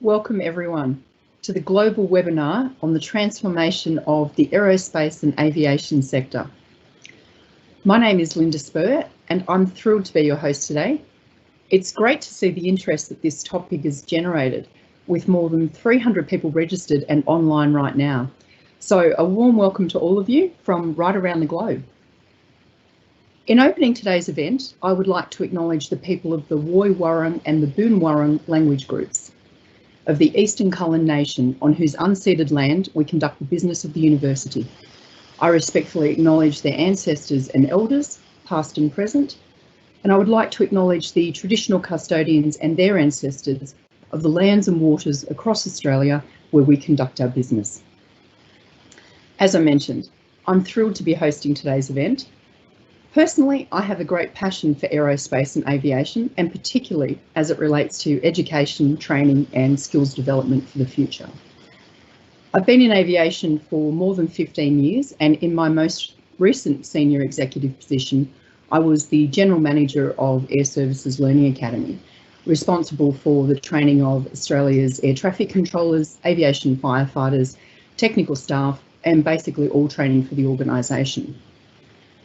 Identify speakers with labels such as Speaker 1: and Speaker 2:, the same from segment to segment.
Speaker 1: Welcome everyone to the global webinar on the transformation of the aerospace and aviation sector. My name is Linda Spurr and I'm thrilled to be your host today. It's great to see the interest that this topic has generated, with more than 300 people registered and online right now. So a warm welcome to all of you from right around the globe. In opening today's event, I would like to acknowledge the people of the Woi Wurrung and the Boon Wurrung language groups of the Eastern Kulin Nation, on whose unceded land we conduct the business of the university. I respectfully acknowledge their ancestors and elders, past and present, and I would like to acknowledge the traditional custodians and their ancestors of the lands and waters across Australia where we conduct our business. As I mentioned, I'm thrilled to be hosting today's event. Personally, I have a great passion for aerospace and aviation, and particularly as it relates to education, training and skills development for the future. I've been in aviation for more than 15 years, and in my most recent senior executive position, I was the General Manager of Air Services Learning Academy, responsible for the training of Australia's air traffic controllers, aviation firefighters, technical staff, and basically all training for the organisation.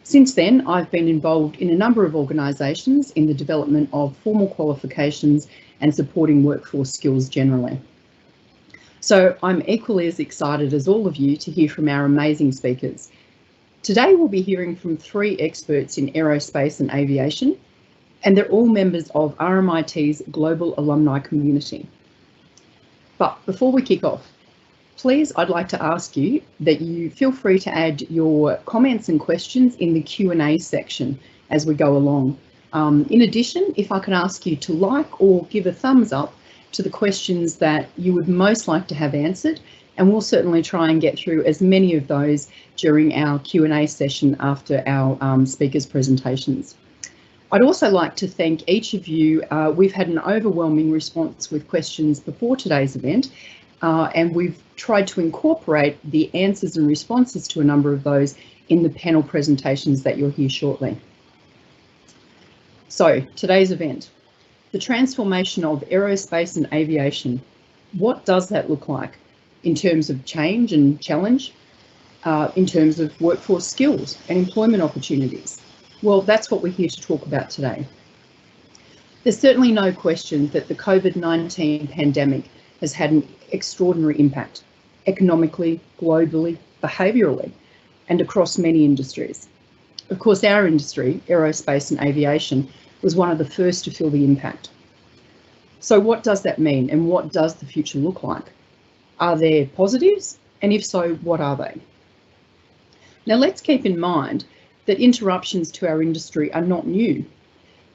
Speaker 1: Since then, I've been involved in a number of organisations in the development of formal qualifications and supporting workforce skills generally. So I'm equally as excited as all of you to hear from our amazing speakers. Today we'll be hearing from 3 experts in aerospace and aviation, and they're all members of RMIT's global alumni community. But before we kick off, please, I'd like to ask you that you feel free to add your comments and questions in the Q&A section as we go along. In addition, if I can ask you to like or give a thumbs up to the questions that you would most like to have answered, and we'll certainly try and get through as many of those during our Q&A session after our speakers' presentations. I'd also like to thank each of you. We've had an overwhelming response with questions before today's event, and we've tried to incorporate the answers and responses to a number of those in the panel presentations that you'll hear shortly. So today's event, the transformation of aerospace and aviation. What does that look like in terms of change and challenge, in terms of workforce skills and employment opportunities? Well, that's what we're here to talk about today. There's certainly no question that the COVID-19 pandemic has had an extraordinary impact economically, globally, behaviourally, and across many industries. Of course, our industry, aerospace and aviation, was one of the first to feel the impact. So what does that mean, and what does the future look like? Are there positives? And if so, what are they? Now, let's keep in mind that interruptions to our industry are not new.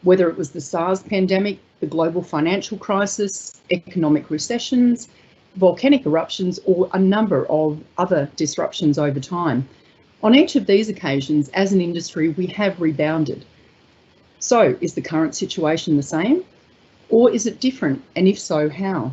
Speaker 1: Whether it was the SARS pandemic, the global financial crisis, economic recessions, volcanic eruptions, or a number of other disruptions over time. On each of these occasions, as an industry, we have rebounded. So, is the current situation the same, or is it different, and if so, how?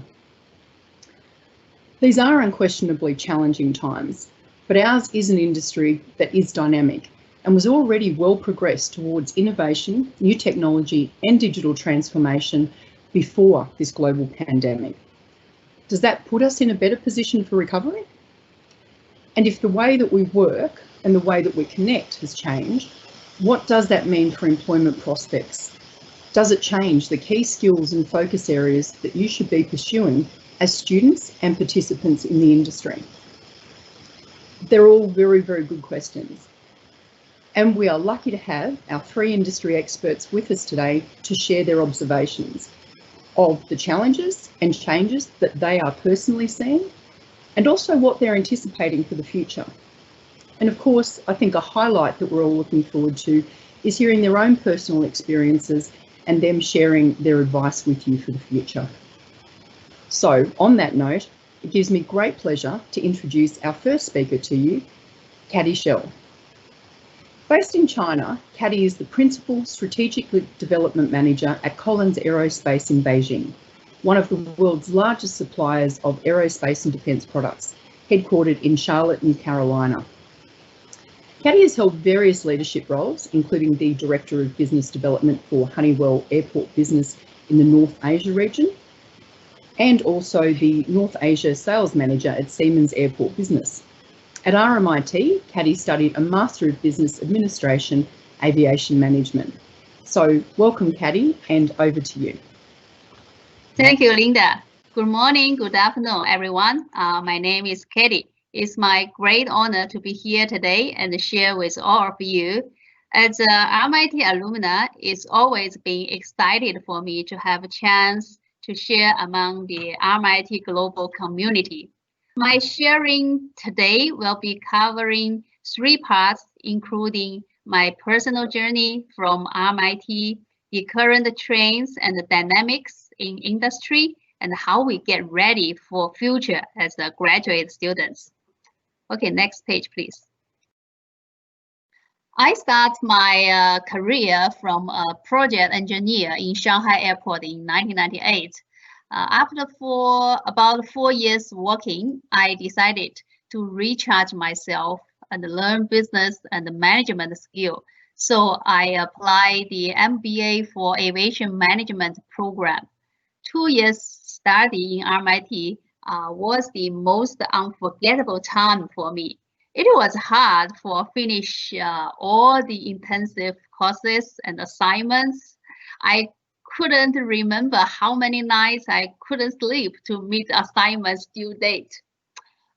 Speaker 1: These are unquestionably challenging times, but ours is an industry that is dynamic and was already well progressed towards innovation, new technology, and digital transformation before this global pandemic. Does that put us in a better position for recovery? And if the way that we work and the way that we connect has changed, what does that mean for employment prospects? Does it change the key skills and focus areas that you should be pursuing as students and participants in the industry? They're all very, very good questions. And we are lucky to have our 3 industry experts with us today to share their observations of the challenges and changes that they are personally seeing, and also what they're anticipating for the future. And of course, I think a highlight that we're all looking forward to is hearing their own personal experiences and them sharing their advice with you for the future. So on that note, it gives me great pleasure to introduce our first speaker to you, Caddy. Based in China, Caddy is the Principal Strategic Development Manager at Collins Aerospace in Beijing, one of the world's largest suppliers of aerospace and defence products, headquartered in Charlotte, North Carolina. Caddy has held various leadership roles, including the Director of Business Development for Honeywell Airport Business in the North Asia region, and also the North Asia Sales Manager at Siemens Airport Business. At RMIT, Caddy studied a Master of Business Administration, Aviation Management. So welcome, Caddy, and over to you.
Speaker 2: Thank you, Linda. Good morning, good afternoon, everyone. My name is Caddy. It's my great honor to be here today and share with all of you. As a RMIT alumna, it's always been excited for me to have a chance to share among the RMIT global community. My sharing today will be covering 3 parts, including my personal journey from RMIT, the current trends and the dynamics in industry, and how we get ready for future as a graduate students. Okay, next page, please. I start my career from a project engineer in Shanghai Airport in 1998. After about 4 years working, I decided to recharge myself and learn business and management skill. So I applied the MBA for Aviation Management program. 2 years study in RMIT was the most unforgettable time for me. It was hard for finish all the intensive courses and assignments. I couldn't remember how many nights I couldn't sleep to meet assignments due date.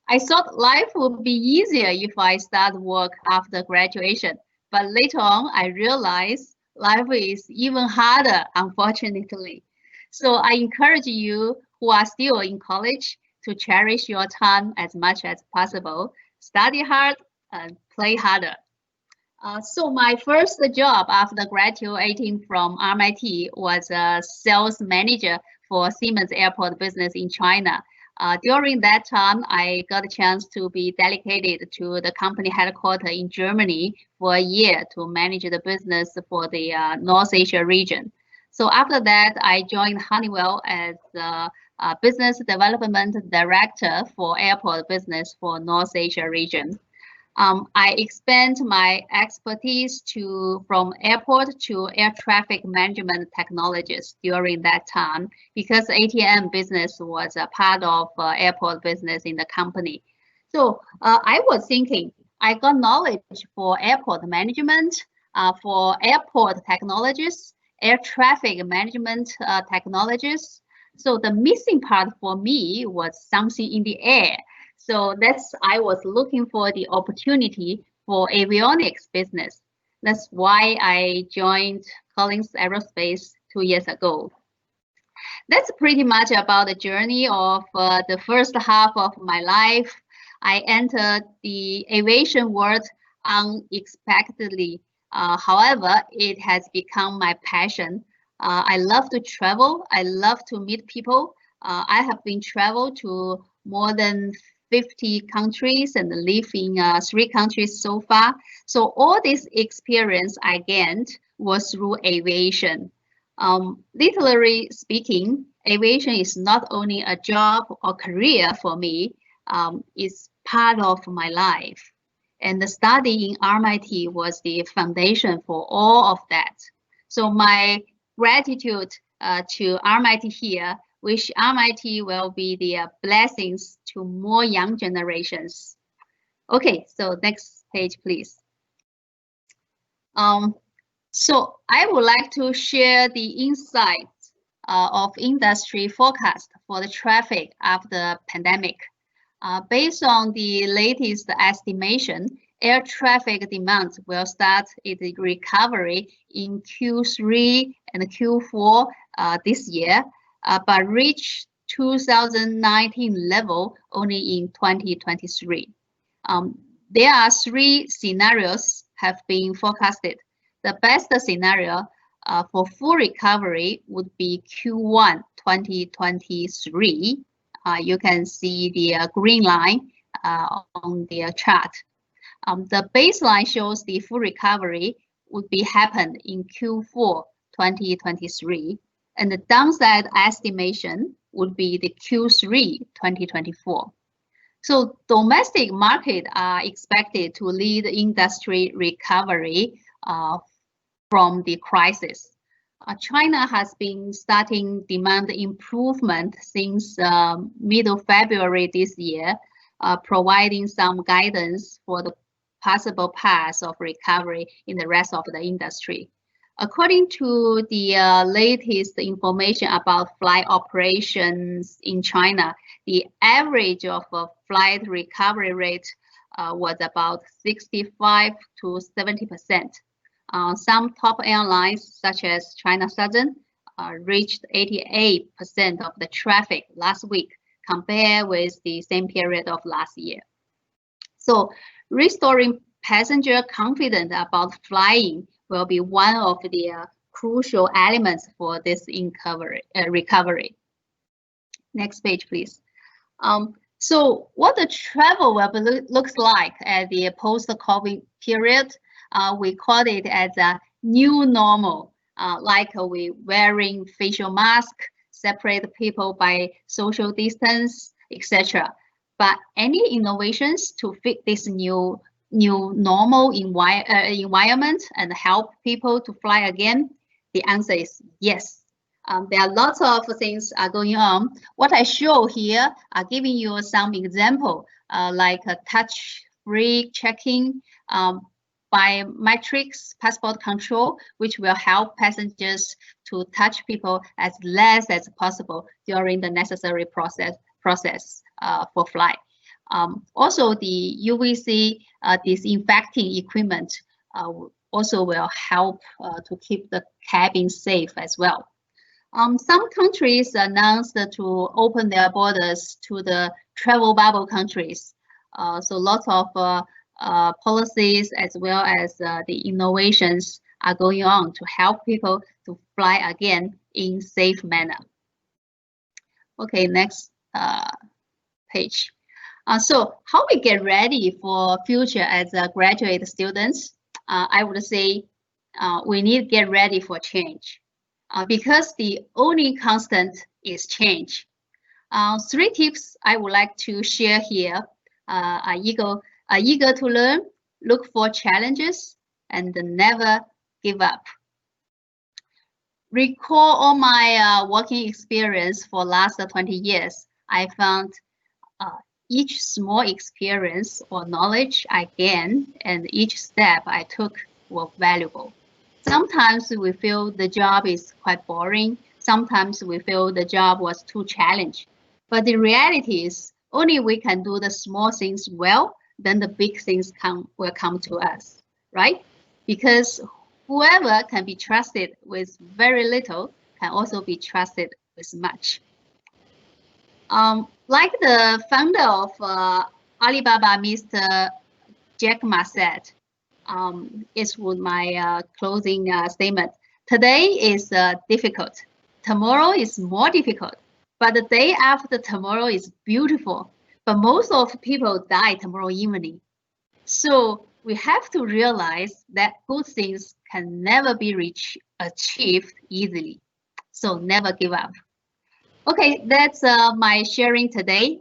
Speaker 2: I thought life would be easier if I start work after graduation, but later on I realized life is even harder, unfortunately. So I encourage you who are still in college to cherish your time as much as possible, study hard and play harder. So my first job after graduating from RMIT was a sales manager for Siemens Airport Business in China. During that time, I got a chance to be delegated to the company headquarters in Germany for a year to manage the business for the North Asia region. So after that, I joined Honeywell as the Business Development Director for airport business for North Asia region. I expand my expertise from airport to air traffic management technologies during that time because ATM business was a part of airport business in the company. So I was thinking, I got knowledge for airport management, for airport technologies, air traffic management technologies. So the missing part for me was something in the air. So I was looking for the opportunity for avionics business. That's why I joined Collins Aerospace 2 years ago. That's pretty much about the journey of the first half of my life. I entered the aviation world unexpectedly. However, it has become my passion. I love to travel. I love to meet people. I have been traveled to more than 50 countries and live in 3 countries so far. So all this experience I gained was through aviation. Literally speaking, aviation is not only a job or career for me, it's part of my life. And the study in RMIT was the foundation for all of that. So my gratitude to RMIT here, wish RMIT will be the blessings to more young generations. Okay, so next page, please. So I would like to share the insights of industry forecast for the traffic after the pandemic. Based on the latest estimation, air traffic demand will start its recovery in Q3 and Q4 this year, but reach 2019 level only in 2023. There are 3 scenarios have been forecasted. The best scenario for full recovery would be Q1 2023. You can see the green line on the chart. The baseline shows the full recovery would be happen in Q4 2023, and the downside estimation would be the Q3 2024. So domestic market are expected to lead industry recovery from the crisis. China has been starting demand improvement since middle February this year, providing some guidance for the possible path of recovery in the rest of the industry. According to the latest information about flight operations in China, the average of a flight recovery rate was about 65 to 70%. Some top airlines, such as China Southern, reached 88% of the traffic last week, compared with the same period of last year. So, restoring passenger confidence about flying will be one of the crucial elements for this recovery. Next page, please. So, what the travel looks like at the post-COVID period, we call it as a new normal, like we wearing facial mask, separate people by social distance, etc. But any innovations to fit this new normal environment and help people to fly again? The answer is yes. There are lots of things going on. What I show here are giving you some example, like a touch-free checking, biometrics passport control, which will help passengers to touch people as less as possible during the necessary process for flight. Also, the UVC disinfecting equipment also will help to keep the cabin safe as well. Some countries announced to open their borders to the travel bubble countries. So lots of policies as well as the innovations are going on to help people to fly again in safe manner. Okay, next page. So how we get ready for future as graduate students? I would say we need to get ready for change because the only constant is change. 3 tips I would like to share here are eager to learn, look for challenges, and never give up. Recall all my working experience for last 20 years. I found each small experience or knowledge I gained and each step I took were valuable. Sometimes we feel the job is quite boring. Sometimes we feel the job was too challenging. But the reality is only we can do the small things well, then the big things will come to us, right? Because whoever can be trusted with very little can also be trusted with much. Like the founder of Alibaba, Mr. Jack Ma said, is with my closing statement. Today is difficult. Tomorrow is more difficult. But the day after tomorrow is beautiful. But most of people die tomorrow evening. So we have to realize that good things can never be achieved easily. So never give up. Okay, that's my sharing today.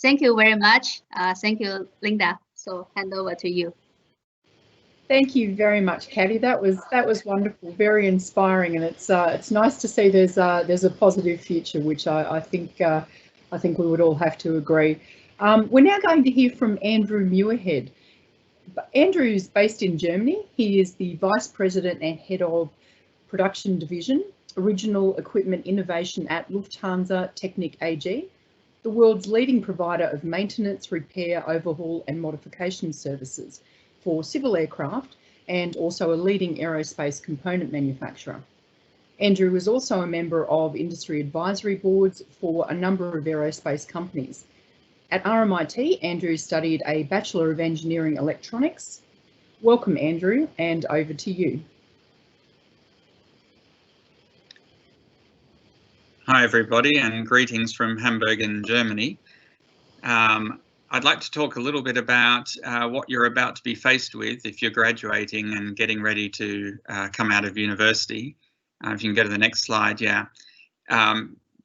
Speaker 2: Thank you very much. Thank you, Linda. So hand over to you.
Speaker 1: Thank you very much, Caddy. That was wonderful, very inspiring, and it's nice to see there's a positive future, which I think we would all have to agree. We're now going to hear from Andrew Muirhead. Andrew is based in Germany. He is the Vice President and Head of Production Division, Original Equipment Innovation at Lufthansa Technik AG, the world's leading provider of maintenance, repair, overhaul and modification services for civil aircraft, and also a leading aerospace component manufacturer. Andrew is also a member of industry advisory boards for a number of aerospace companies. At RMIT, Andrew studied a Bachelor of Engineering Electronics. Welcome, Andrew, and over to you.
Speaker 3: Hi, everybody, and greetings from Hamburg in Germany. I'd like to talk a little bit about what you're about to be faced with if you're graduating and getting ready to come out of university. If you can go to the next slide, yeah.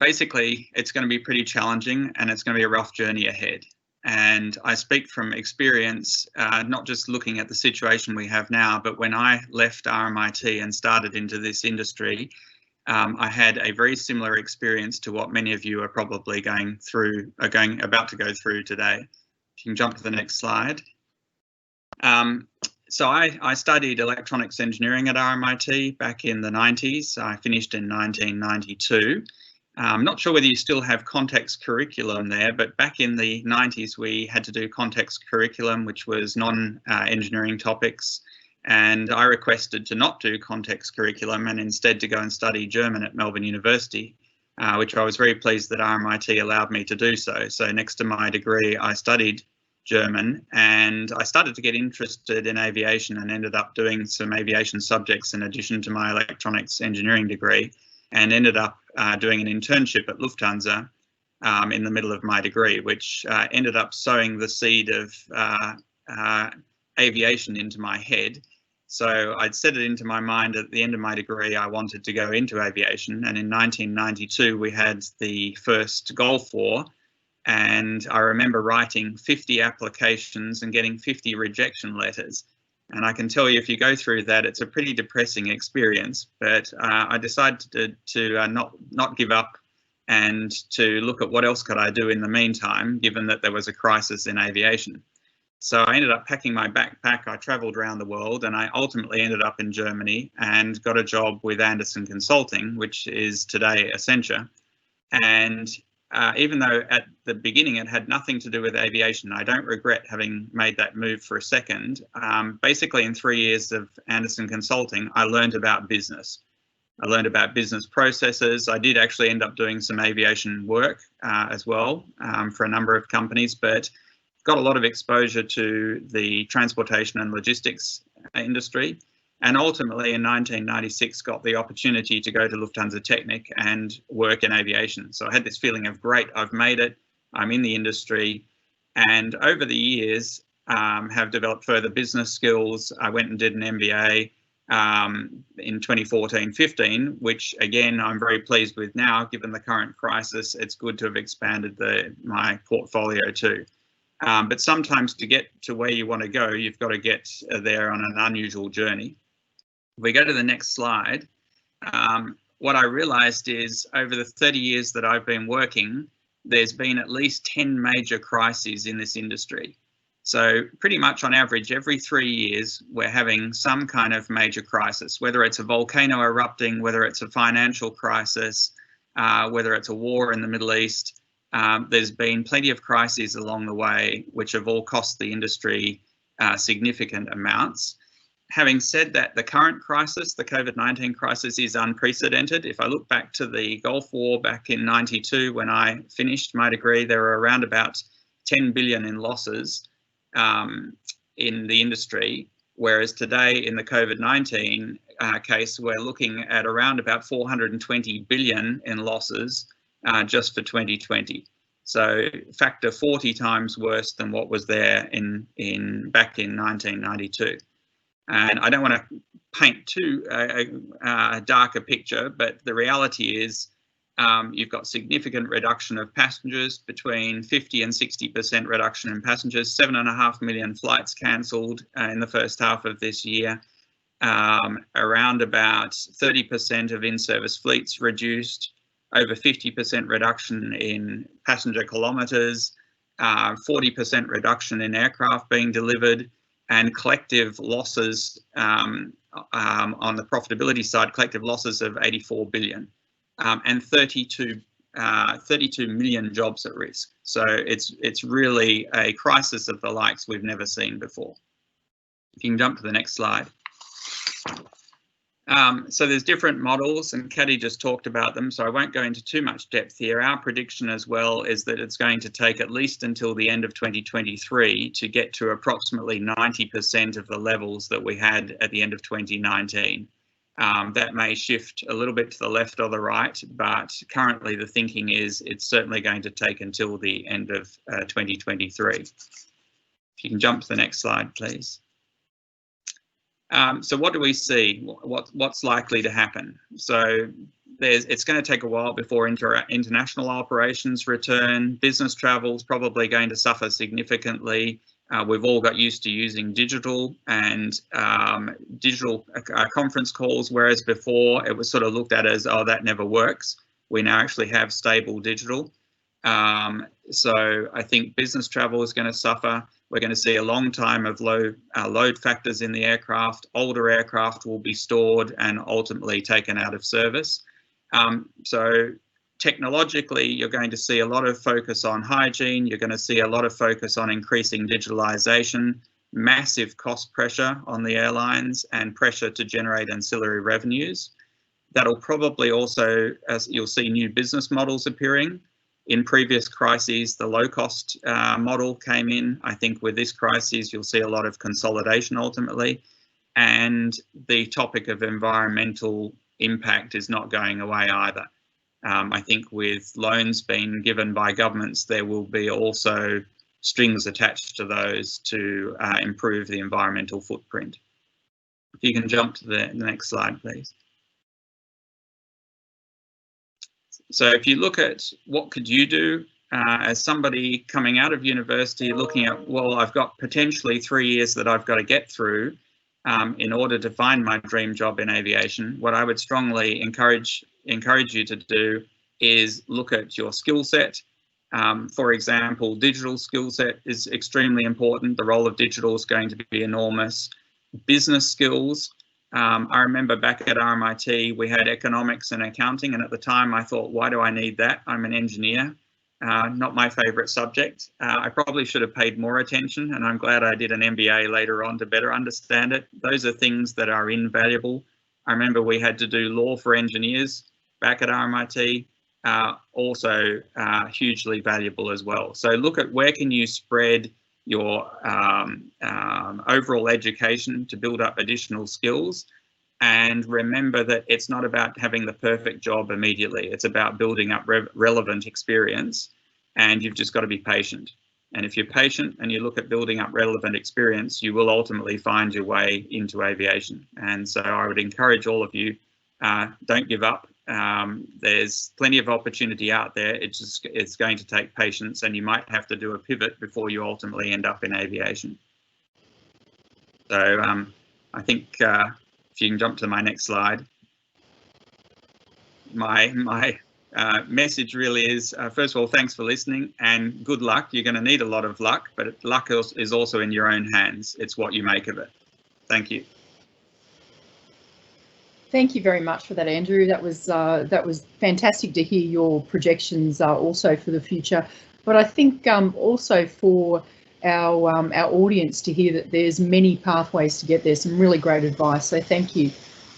Speaker 3: Basically, it's going to be pretty challenging and it's going to be a rough journey ahead. And I speak from experience, not just looking at the situation we have now, but when I left RMIT and started into this industry, I had a very similar experience to what many of you are probably about to go through today. If you can jump to the next slide. So I studied electronics engineering at RMIT back in the 90s. I finished in 1992. I'm not sure whether you still have context curriculum there, but back in the 90s we had to do context curriculum, which was non-engineering topics. And I requested to not do context curriculum and instead to go and study German at Melbourne University, which I was very pleased that RMIT allowed me to do so. So next to my degree, I studied German, and I started to get interested in aviation and ended up doing some aviation subjects in addition to my electronics engineering degree, and ended up doing an internship at Lufthansa in the middle of my degree, which ended up sowing the seed of aviation into my head. So I'd set it into my mind at the end of my degree I wanted to go into aviation, and in 1992 we had the first Gulf War, and I remember writing 50 applications and getting 50 rejection letters. And I can tell you, if you go through that, it's a pretty depressing experience. But I decided to not give up and to look at what else could I do in the meantime, given that there was a crisis in aviation. So I ended up packing my backpack. I travelled around the world, and I ultimately ended up in Germany and got a job with Andersen Consulting, which is today Accenture. And even though at the beginning it had nothing to do with aviation, I don't regret having made that move for a second. Basically, in 3 years of Andersen Consulting, I learned about business. I learned about business processes. I did actually end up doing some aviation work as well for a number of companies, but got a lot of exposure to the transportation and logistics industry. And ultimately in 1996 got the opportunity to go to Lufthansa Technik and work in aviation. So I had this feeling of, great, I've made it, I'm in the industry. And over the years have developed further business skills. I went and did an MBA in 2014-15, which again, I'm very pleased with now, given the current crisis. It's good to have expanded my portfolio too. But sometimes to get to where you want to go, you've got to get there on an unusual journey. If we go to the next slide, what I realized is over the 30 years that I've been working, there's been at least 10 major crises in this industry. So pretty much on average, every 3 years, we're having some kind of major crisis, whether it's a volcano erupting, whether it's a financial crisis, whether it's a war in the Middle East. There's been plenty of crises along the way, which have all cost the industry significant amounts. Having said that, the current crisis, the COVID-19 crisis, is unprecedented. If I look back to the Gulf War back in '92, when I finished my degree, there were around about 10 billion in losses in the industry, whereas today in the COVID-19 case, we're looking at around about 420 billion in losses just for 2020. So factor 40 times worse than what was there back in 1992. And I don't want to paint too dark a picture, but the reality is you've got significant reduction of passengers, between 50 and 60% reduction in passengers, 7.5 million flights cancelled in the first half of this year, around about 30% of in-service fleets reduced, over 50% reduction in passenger kilometres, 40% reduction in aircraft being delivered, and collective losses on the profitability side, collective losses of 84 billion and 32 million jobs at risk. So it's really a crisis of the likes we've never seen before. If you can jump to the next slide. So there's different models, and Caddy just talked about them, so I won't go into too much depth here. Our prediction as well is that it's going to take at least until the end of 2023 to get to approximately 90% of the levels that we had at the end of 2019. That may shift a little bit to the left or the right, but currently the thinking is it's certainly going to take until the end of 2023. If you can jump to the next slide, please. So what do we see? What's likely to happen? So it's going to take a while before international operations return. Business travel is probably going to suffer significantly. We've all got used to using digital and digital conference calls, whereas before it was sort of looked at as, oh, that never works. We now actually have stable digital. So I think business travel is going to suffer. We're going to see a long time of low load factors in the aircraft. Older aircraft will be stored and ultimately taken out of service. So technologically, you're going to see a lot of focus on hygiene. You're going to see a lot of focus on increasing digitalization, massive cost pressure on the airlines, and pressure to generate ancillary revenues. That'll probably also, as you'll see, new business models appearing. In previous crises, the low-cost model came in. I think with this crisis, you'll see a lot of consolidation ultimately. And the topic of environmental impact is not going away either. I think with loans being given by governments, there will be also strings attached to those to improve the environmental footprint. If you can jump to the next slide, please. So if you look at what could you do as somebody coming out of university looking at, well, I've got potentially 3 years that I've got to get through in order to find my dream job in aviation, what I would strongly encourage you to do is look at your skill set. For example, digital skill set is extremely important. The role of digital is going to be enormous. Business skills. I remember back at RMIT, we had economics and accounting, and at the time I thought, why do I need that? I'm an engineer. Not my favourite subject. I probably should have paid more attention, and I'm glad I did an MBA later on to better understand it. Those are things that are invaluable. I remember we had to do law for engineers back at RMIT, also hugely valuable as well. So look at where can you spread your overall education to build up additional skills. And remember that it's not about having the perfect job immediately. It's about building up relevant experience, and you've just got to be patient. And if you're patient and you look at building up relevant experience, you will ultimately find your way into aviation. And so I would encourage all of you, don't give up. There's plenty of opportunity out there. It's going to take patience, and you might have to do a pivot before you ultimately end up in aviation. So I think if you can jump to my next slide. My message really is, first of all, thanks for listening and good luck. You're going to need a lot of luck, but luck is also in your own hands. It's what you make of it. Thank you.
Speaker 1: Thank you very much for that, Andrew. That was fantastic to hear your projections also for the future. But I think also for our audience to hear that there's many pathways to get there, some really great advice. So thank you.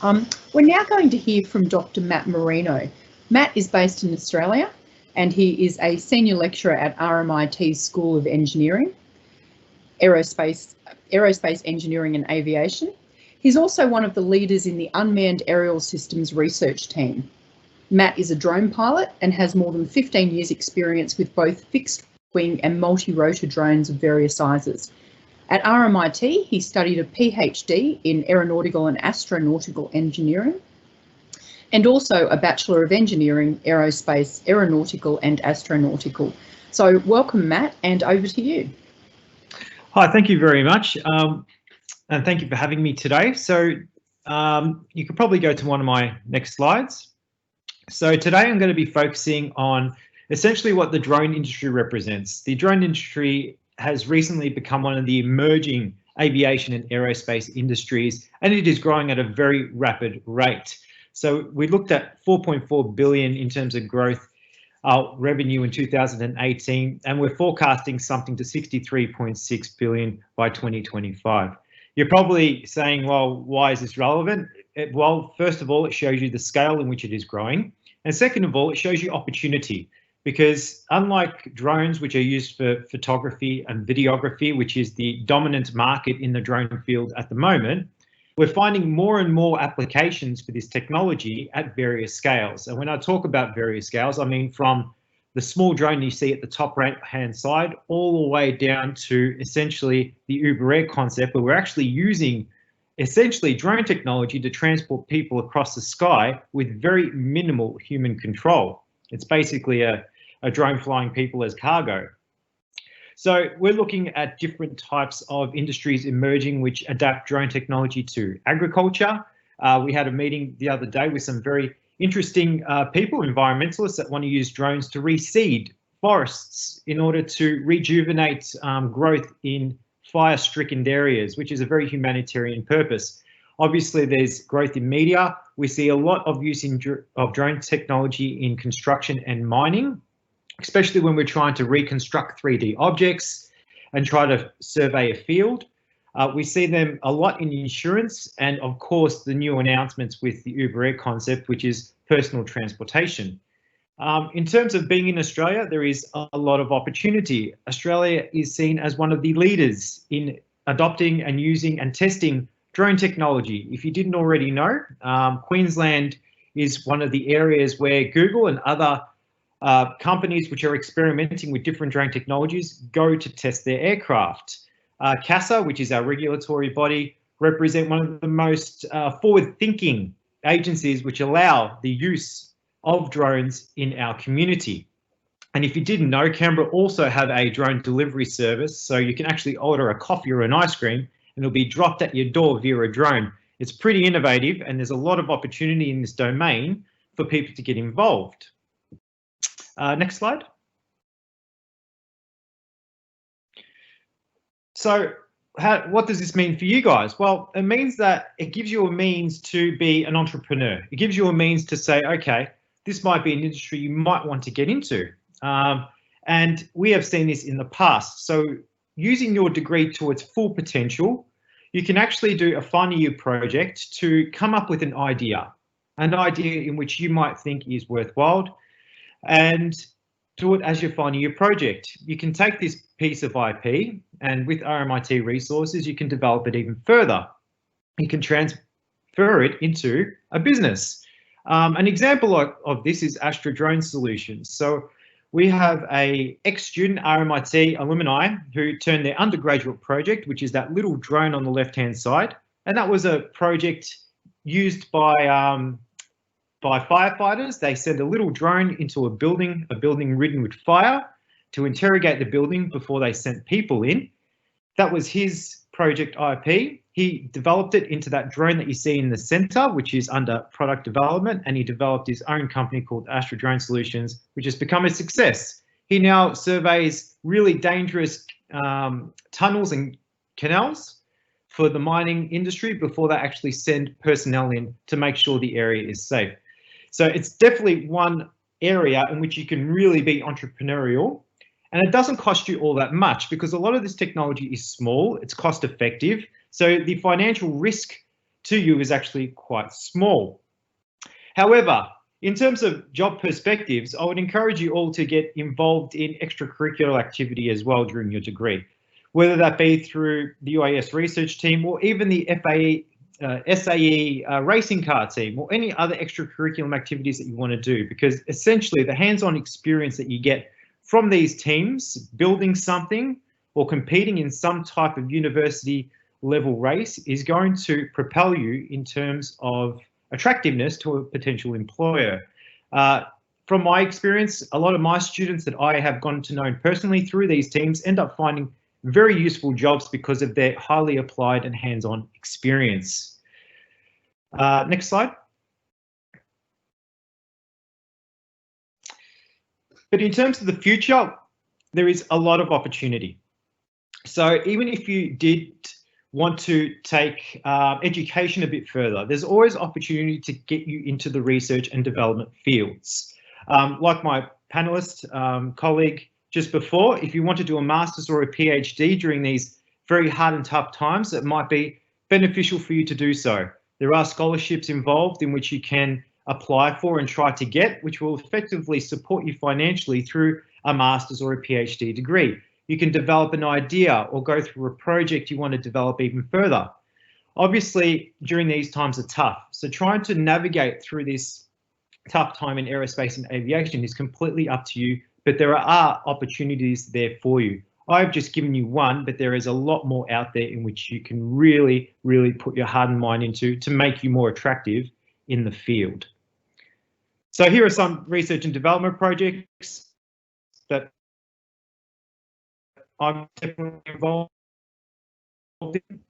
Speaker 1: We're now going to hear from Dr. Matt Marino. Matt is based in Australia, and he is a senior lecturer at RMIT School of Engineering, Aerospace Engineering and Aviation. He's also one of the leaders in the Unmanned Aerial Systems research team. Matt is a drone pilot and has more than 15 years experience with both fixed wing and multi-rotor drones of various sizes. At RMIT, he studied a PhD in Aeronautical and Astronautical Engineering, and also a Bachelor of Engineering, Aerospace, Aeronautical and Astronautical. So welcome, Matt, and over to you.
Speaker 4: Hi, thank you very much. And thank you for having me today. So you could probably go to one of my next slides. So today I'm going to be focusing on essentially what the drone industry represents. The drone industry has recently become one of the emerging aviation and aerospace industries, and it is growing at a very rapid rate. So we looked at 4.4 billion in terms of growth revenue in 2018, and we're forecasting something to 63.6 billion by 2025. You're probably saying, well, why is this relevant? Well, first of all, it shows you the scale in which it is growing. And second of all, it shows you opportunity, because unlike drones, which are used for photography and videography, which is the dominant market in the drone field at the moment, we're finding more and more applications for this technology at various scales. And when I talk about various scales, I mean from the small drone you see at the top right-hand side, all the way down to essentially the Uber Air concept, where we're actually using essentially drone technology to transport people across the sky with very minimal human control. It's basically a drone flying people as cargo. So we're looking at different types of industries emerging which adapt drone technology to agriculture. We had a meeting the other day with some very interesting people, environmentalists, that want to use drones to reseed forests in order to rejuvenate growth in fire-stricken areas, which is a very humanitarian purpose. Obviously, there's growth in media. We see a lot of use of drone technology in construction and mining, especially when we're trying to reconstruct 3D objects and try to survey a field. We see them a lot in insurance and, of course, the new announcements with the Uber Air concept, which is personal transportation. In terms of being in Australia, there is a lot of opportunity. Australia is seen as one of the leaders in adopting and using and testing drone technology. If you didn't already know, Queensland is one of the areas where Google and other companies which are experimenting with different drone technologies go to test their aircraft. CASA, which is our regulatory body, represent one of the most forward-thinking agencies which allow the use of drones in our community. And if you didn't know, Canberra also have a drone delivery service, so you can actually order a coffee or an ice cream and it'll be dropped at your door via a drone. It's pretty innovative and there's a lot of opportunity in this domain for people to get involved. Next slide. So what does this mean for you guys? Well, it means that it gives you a means to be an entrepreneur. It gives you a means to say, okay, this might be an industry you might want to get into. And we have seen this in the past. So using your degree to its full potential, you can actually do a final year project to come up with an idea in which you might think is worthwhile, and do it as your final year project. You can take this piece of IP and with RMIT resources, you can develop it even further. You can transfer it into a business. An example of this is Astra Drone Solutions. So we have a ex-student RMIT alumni who turned their undergraduate project, which is that little drone on the left-hand side. And that was a project used by firefighters. They sent a little drone into a building ridden with fire to interrogate the building before they sent people in. That was his project IP. He developed it into that drone that you see in the center, which is under product development, and he developed his own company called Astra Drone Solutions, which has become a success. He now surveys really dangerous tunnels and canals for the mining industry before they actually send personnel in to make sure the area is safe. So it's definitely one area in which you can really be entrepreneurial, and it doesn't cost you all that much because a lot of this technology is small, it's cost effective. So the financial risk to you is actually quite small. However, in terms of job perspectives, I would encourage you all to get involved in extracurricular activity as well during your degree, whether that be through the UAS research team or even the SAE racing car team or any other extracurricular activities that you want to do, because essentially the hands-on experience that you get from these teams building something or competing in some type of university level race is going to propel you in terms of attractiveness to a potential employer. From my experience, a lot of my students that I have gotten to know personally through these teams end up finding very useful jobs because of their highly applied and hands-on experience. Next slide. But in terms of the future, there is a lot of opportunity. So even if you did want to take education a bit further, there's always opportunity to get you into the research and development fields. Like my panelist colleague just before, if you want to do a master's or a PhD during these very hard and tough times, it might be beneficial for you to do so. There are scholarships involved in which you can apply for and try to get, which will effectively support you financially through a master's or a PhD degree. You can develop an idea or go through a project you want to develop even further. Obviously, during these times are tough, so trying to navigate through this tough time in aerospace and aviation is completely up to you, but there are opportunities there for you. I've just given you one, but there is a lot more out there in which you can really, really put your heart and mind into to make you more attractive in the field. So here are some research and development projects that I'm definitely involved in.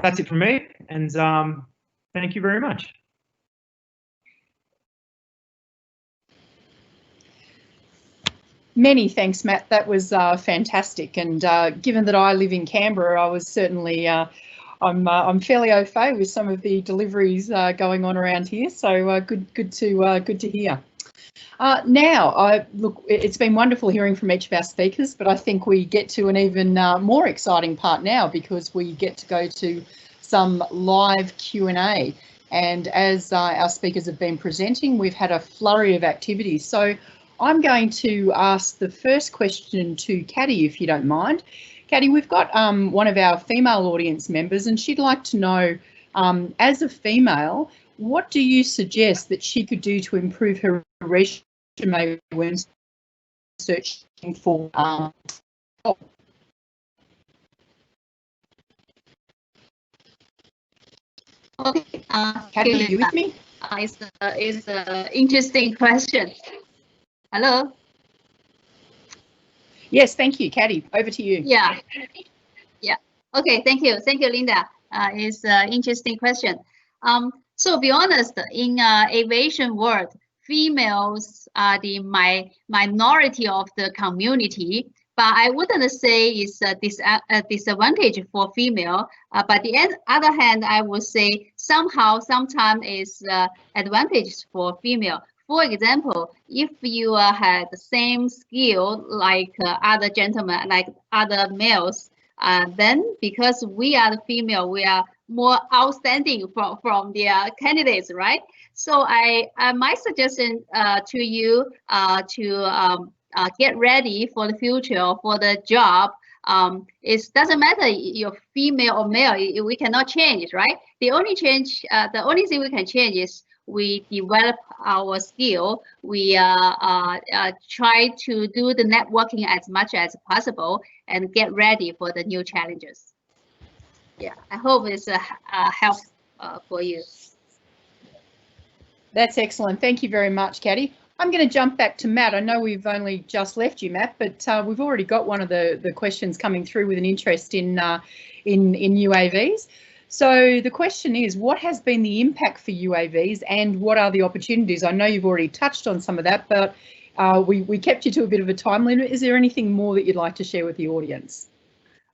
Speaker 4: That's it from me, and thank you very much.
Speaker 1: Many thanks, Matt. That was fantastic. And given that I live in Canberra, I was certainly I'm fairly au fait with some of the deliveries going on around here. So good to hear. Now, look, it's been wonderful hearing from each of our speakers, but I think we get to an even more exciting part now, because we get to go to some live Q&A. And as our speakers have been presenting, we've had a flurry of activities. So I'm going to ask the first question to Caddy, if you don't mind. Caddy, we've got one of our female audience members, and she'd like to know, as a female, what do you suggest that she could do to improve her resume when searching for
Speaker 2: Okay,
Speaker 1: Caddy, are you with me?
Speaker 2: It's an interesting question. Hello?
Speaker 1: Yes, thank you, Caddy. Over to you.
Speaker 2: Yeah. Okay, thank you, Linda. It's an interesting question. So be honest, in aviation world, females are the minority of the community, but I wouldn't say it's a disadvantage for female. But the other hand, I would say sometimes it's advantage for female. For example, if you had the same skill like other gentlemen, like other males, then because we are the female, we are more outstanding from the candidates, right? So my suggestion to you to get ready for the future, for the job. It doesn't matter you're female or male, we cannot change, right? The only thing we can change is we develop our skill. We try to do the networking as much as possible and get ready for the new challenges. Yeah, I hope it's a help for you.
Speaker 1: That's excellent. Thank you very much, Caddy. I'm going to jump back to Matt. I know we've only just left you, Matt, but we've already got one of the questions coming through with an interest in UAVs. So the question is, what has been the impact for UAVs and what are the opportunities? I know you've already touched on some of that, but we kept you to a bit of a time limit. Is there anything more that you'd like to share with the audience?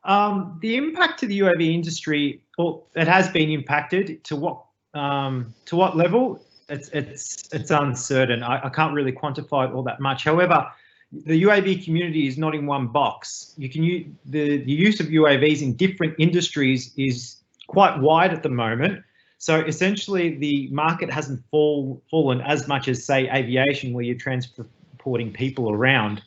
Speaker 4: The impact to the UAV industry, well, it has been impacted. To what level? It's uncertain. I can't really quantify it all that much. However, the UAV community is not in one box. You can use the use of UAVs in different industries is quite wide at the moment. So essentially the market hasn't fallen as much as, say, aviation, where you're transporting people around.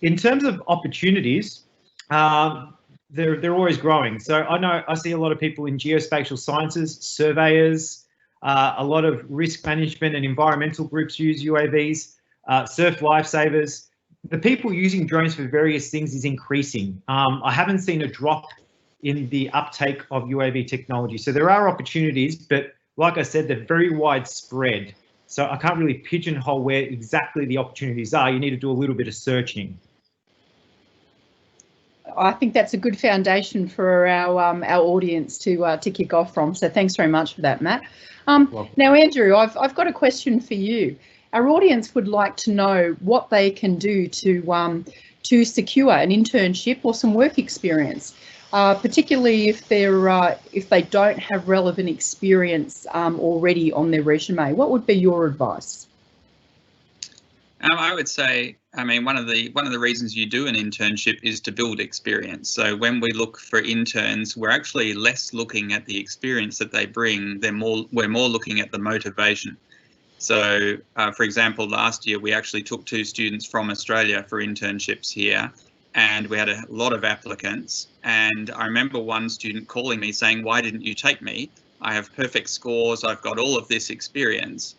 Speaker 4: In terms of opportunities, they're always growing. So I see a lot of people in geospatial sciences, surveyors, a lot of risk management and environmental groups use UAVs, surf lifesavers. The people using drones for various things is increasing. I haven't seen a drop in the uptake of UAV technology. So there are opportunities, but like I said, they're very widespread. So I can't really pigeonhole where exactly the opportunities are. You need to do a little bit of searching.
Speaker 1: I think that's a good foundation for our audience to kick off from. So thanks very much for that, Matt. Now, Andrew, I've got a question for you. Our audience would like to know what they can do to secure an internship or some work experience, particularly if they don't have relevant experience already on their resume. What would be your advice?
Speaker 3: I would say, I mean, one of the reasons you do an internship is to build experience. So when we look for interns, we're actually less looking at the experience that they bring. We're more looking at the motivation. So, for example, last year we actually took 2 students from Australia for internships here, and we had a lot of applicants. And I remember one student calling me saying, "Why didn't you take me? I have perfect scores. I've got all of this experience."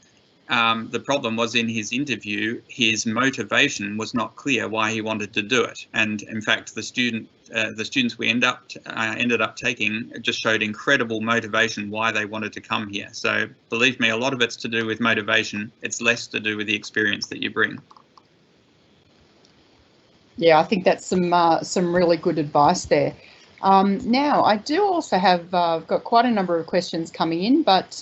Speaker 3: The problem was in his interview, his motivation was not clear why he wanted to do it. And in fact, the students we ended up taking just showed incredible motivation why they wanted to come here. So believe me, a lot of it's to do with motivation. It's less to do with the experience that you bring.
Speaker 1: Yeah, I think that's some really good advice there. Now, I do also have got quite a number of questions coming in, but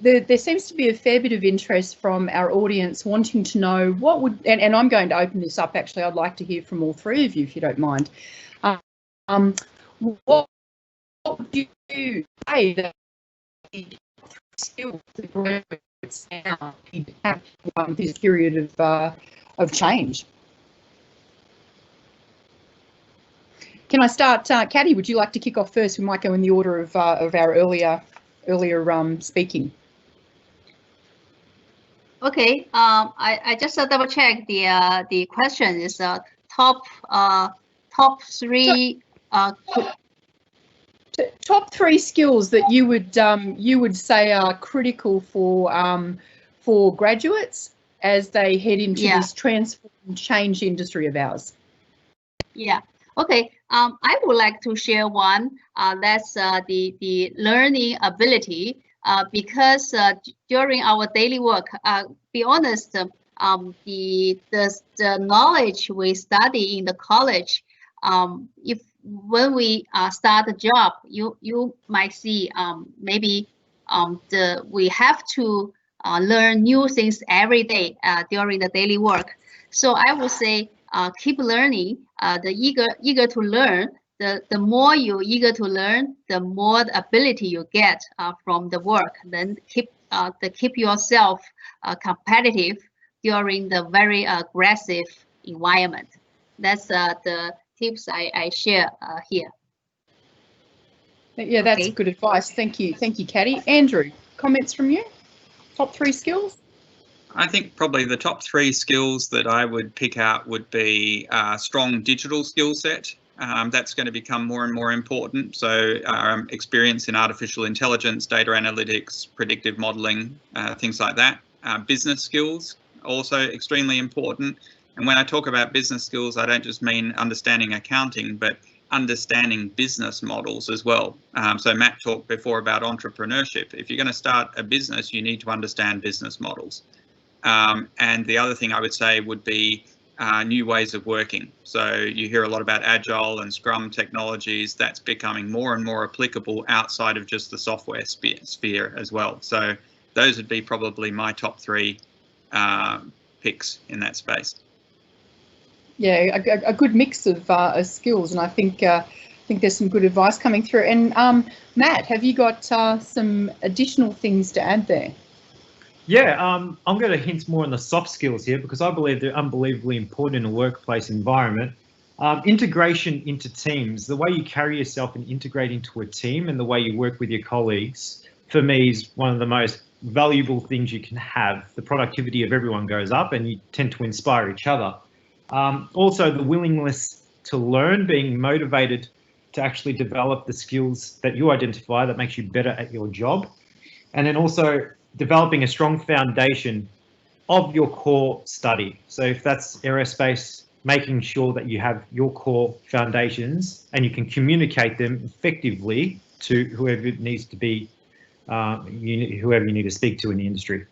Speaker 1: there seems to be a fair bit of interest from our audience wanting to know what would, and I'm going to open this up actually, I'd like to hear from all three of you if you don't mind. What would you say that the skills that graduates now have this period of change? Can I start, Caddy, would you like to kick off first? We might go in the order of our earlier speaking.
Speaker 2: Okay, I just double check the question is top three
Speaker 1: top three skills that you would say are critical for graduates as they head into this transform change industry of ours.
Speaker 2: Yeah. Okay. I would like to share one. That's the learning ability. Because during our daily work, be honest, the knowledge we study in the college, when we start a job, you might see maybe we have to learn new things every day during the daily work. So I would say keep learning. The eager to learn. The more you're eager to learn, the more the ability you get from the work. Then keep yourself competitive during the very aggressive environment. That's the tips I share here.
Speaker 1: Yeah, that's good advice. Thank you, Caddy. Andrew, comments from you? Top three skills?
Speaker 3: I think probably the top three skills that I would pick out would be strong digital skill set. That's going to become more and more important. So experience in artificial intelligence, data analytics, predictive modeling, things like that. Business skills, also extremely important. And when I talk about business skills, I don't just mean understanding accounting, but understanding business models as well. So Matt talked before about entrepreneurship. If you're going to start a business, you need to understand business models. And the other thing I would say would be new ways of working. So you hear a lot about Agile and Scrum technologies. That's becoming more and more applicable outside of just the software sphere as well. So those would be probably my top three picks in that space.
Speaker 1: Yeah, a good mix of skills, and I think there's some good advice coming through. And Matt, have you got some additional things to add there?
Speaker 4: Yeah, I'm going to hint more on the soft skills here because I believe they're unbelievably important in a workplace environment. Integration into teams, the way you carry yourself and integrate into a team and the way you work with your colleagues, for me, is one of the most valuable things you can have. The productivity of everyone goes up and you tend to inspire each other. Also, the willingness to learn, being motivated to actually develop the skills that you identify that makes you better at your job. And then also developing a strong foundation of your core study. So if that's aerospace, making sure that you have your core foundations and you can communicate them effectively to whoever it needs to be, whoever you need to speak to in the industry.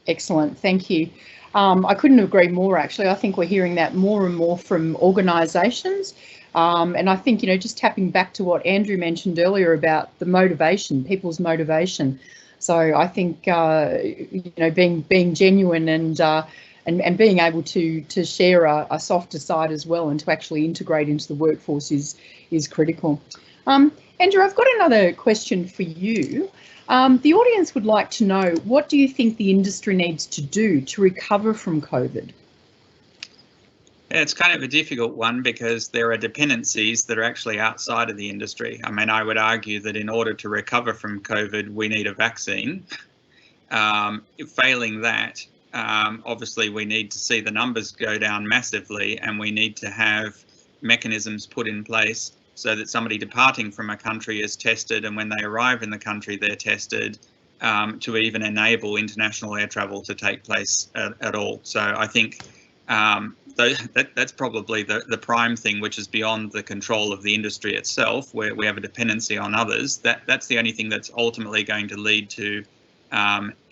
Speaker 1: Excellent, thank you. I couldn't agree more, actually. I think we're hearing that more and more from organisations. And I think, just tapping back to what Andrew mentioned earlier about the motivation, people's motivation. So I think, being genuine and being able to share a softer side as well and to actually integrate into the workforce is critical. Andrew, I've got another question for you. The audience would like to know, what do you think the industry needs to do to recover from COVID?
Speaker 3: Yeah, it's kind of a difficult one because there are dependencies that are actually outside of the industry. I mean, I would argue that in order to recover from COVID, we need a vaccine. Failing that, obviously we need to see the numbers go down massively, and we need to have mechanisms put in place so that somebody departing from a country is tested, and when they arrive in the country, they're tested. to even enable international air travel to take place at all. So I think that's probably the prime thing, which is beyond the control of the industry itself, where we have a dependency on others. That's the only thing that's ultimately going to lead to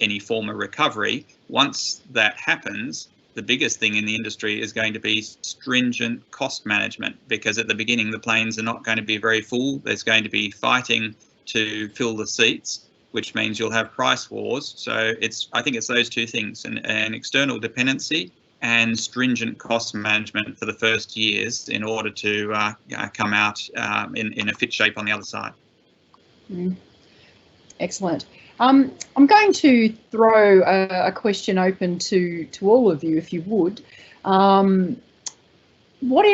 Speaker 3: any form of recovery. Once that happens, the biggest thing in the industry is going to be stringent cost management, because at the beginning the planes are not going to be very full. There's going to be fighting to fill the seats, which means you'll have price wars. So I think it's those two things, an external dependency and stringent cost management for the first years in order to come out in a fit shape on the other side.
Speaker 1: Excellent. I'm going to throw a question open to all of you, if you would. What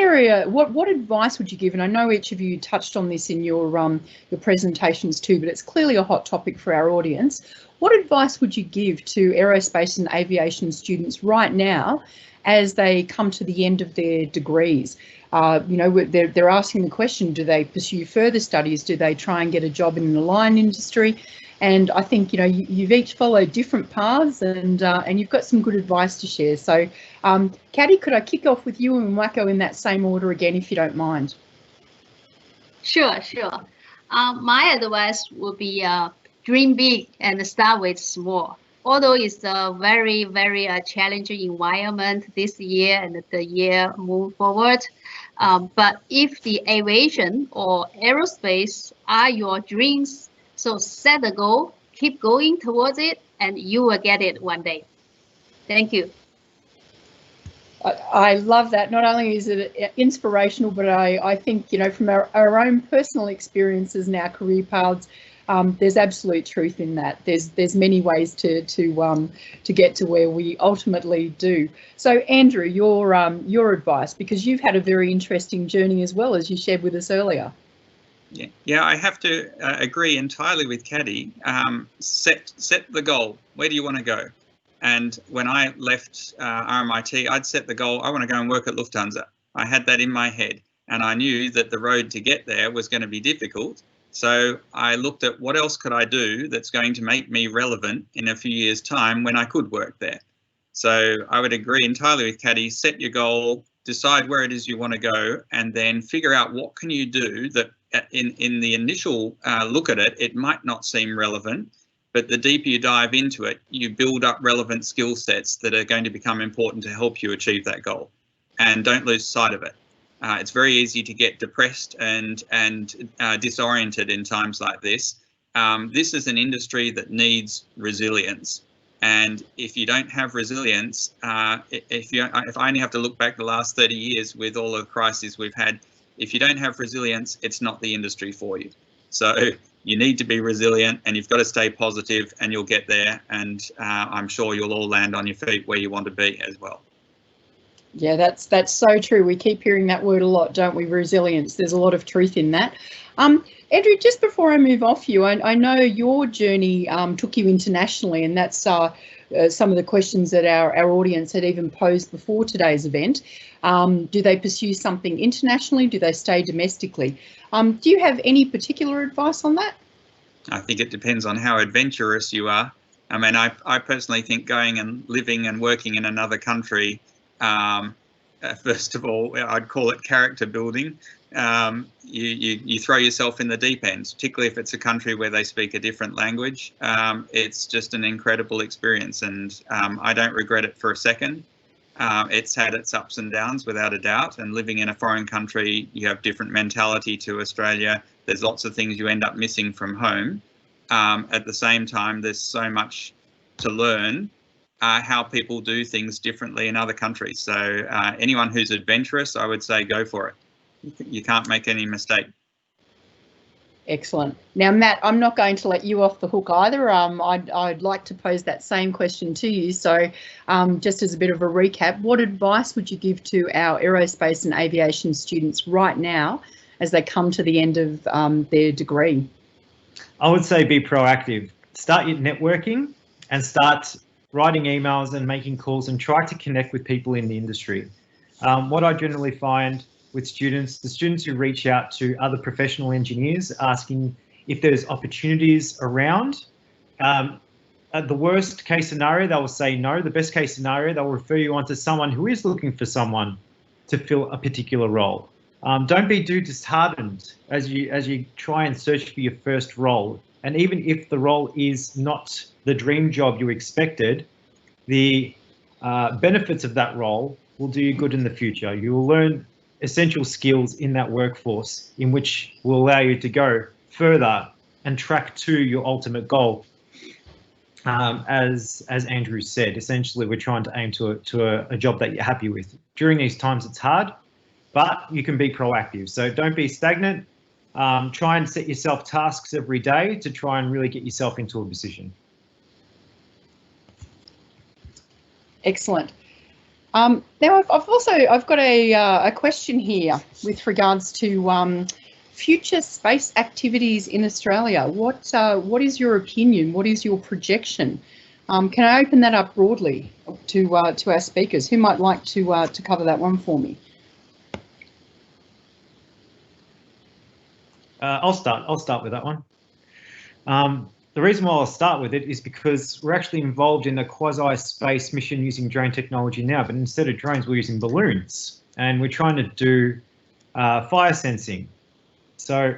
Speaker 1: advice would you give? And I know each of you touched on this in your presentations too, but it's clearly a hot topic for our audience. What advice would you give to aerospace and aviation students right now as they come to the end of their degrees? You know, they're asking the question, do they pursue further studies? Do they try and get a job in an aligned industry? And I think, you know, you've each followed different paths, and you've got some good advice to share. So, Caddy, could I kick off with you, and we might go in that same order again, if you don't mind?
Speaker 2: Sure. My advice would be dream big and start with small. Although it's a very, very challenging environment this year and the year move forward, but if the aviation or aerospace are your dreams, so set the goal, keep going towards it, and you will get it one day. Thank you.
Speaker 1: I love that. Not only is it inspirational, but I think, you know, from our own personal experiences and our career paths, there's absolute truth in that. There's many ways to get to where we ultimately do. So, Andrew, your advice, because you've had a very interesting journey as well, as you shared with us earlier.
Speaker 3: Yeah, I have to agree entirely with Caddy. Set the goal. Where do you want to go? And when I left RMIT, I'd set the goal, I want to go and work at Lufthansa. I had that in my head, and I knew that the road to get there was going to be difficult. So I looked at what else could I do that's going to make me relevant in a few years' time when I could work there. So I would agree entirely with Caddy. Set your goal, decide where it is you want to go, and then figure out what can you do that in the initial look at it, it might not seem relevant, but the deeper you dive into it, you build up relevant skill sets that are going to become important to help you achieve that goal. And don't lose sight of it. It's very easy to get depressed and disoriented in times like this. This is an industry that needs resilience. And if you don't have resilience, if I only have to look back the last 30 years with all the crises we've had, if you don't have resilience, it's not the industry for you. So you need to be resilient, and you've got to stay positive, and you'll get there. And I'm sure you'll all land on your feet where you want to be as well.
Speaker 1: Yeah, that's so true. We keep hearing that word a lot, don't we? Resilience. There's a lot of truth in that. Andrew, just before I move off you, I know your journey took you internationally, and that's some of the questions that our audience had even posed before today's event. Do they pursue something internationally? Do they stay domestically? Do you have any particular advice on that?
Speaker 3: I think it depends on how adventurous you are. I mean, I personally think going and living and working in another country, first of all, I'd call it character building. You throw yourself in the deep end, particularly if it's a country where they speak a different language. It's just an incredible experience, and I don't regret it for a second. It's had its ups and downs without a doubt, and living in a foreign country, you have different mentality to Australia. There's lots of things you end up missing from home. At the same time, there's so much to learn how people do things differently in other countries. So anyone who's adventurous, I would say go for it. You can't make any mistake.
Speaker 1: Excellent. Now, Matt, I'm not going to let you off the hook either. I'd like to pose that same question to you. So just as a bit of a recap, what advice would you give to our aerospace and aviation students right now as they come to the end of their degree?
Speaker 4: I would say be proactive. Start your networking and start writing emails and making calls, and try to connect with people in the industry. What I generally find with students, the students who reach out to other professional engineers asking if there's opportunities around, At the worst case scenario, they will say no. The best case scenario, they'll refer you on to someone who is looking for someone to fill a particular role. Don't be too disheartened as you try and search for your first role. And even if the role is not the dream job you expected, the benefits of that role will do you good in the future. You will learn essential skills in that workforce in which will allow you to go further and track to your ultimate goal. As Andrew said, essentially we're trying to aim to a job that you're happy with. During these times it's hard, but you can be proactive. So don't be stagnant. Try and set yourself tasks every day to try and really get yourself into a position.
Speaker 1: Excellent. Now I've got a question here with regards to future space activities in Australia. What is your opinion? What is your projection? Can I open that up broadly to our speakers? Who might like to cover that one for me?
Speaker 4: I'll start with that one. The reason why I'll start with it is because we're actually involved in a quasi-space mission using drone technology now, but instead of drones, we're using balloons, and we're trying to do fire sensing. So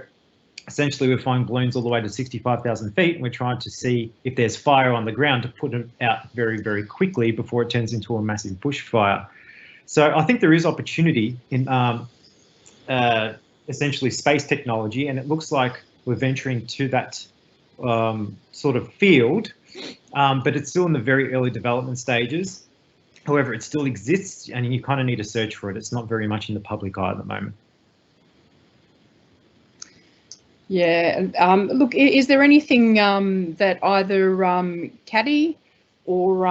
Speaker 4: essentially we're flying balloons all the way to 65,000 feet, and we're trying to see if there's fire on the ground to put it out very, very quickly before it turns into a massive bushfire. So I think there is opportunity in essentially space technology, and it looks like we're venturing to that sort of field, but it's still in the very early development stages. However, it still exists, and you kind of need to search for it. It's not very much in the public eye at the moment.
Speaker 1: Yeah, look, is there anything that either Caddy or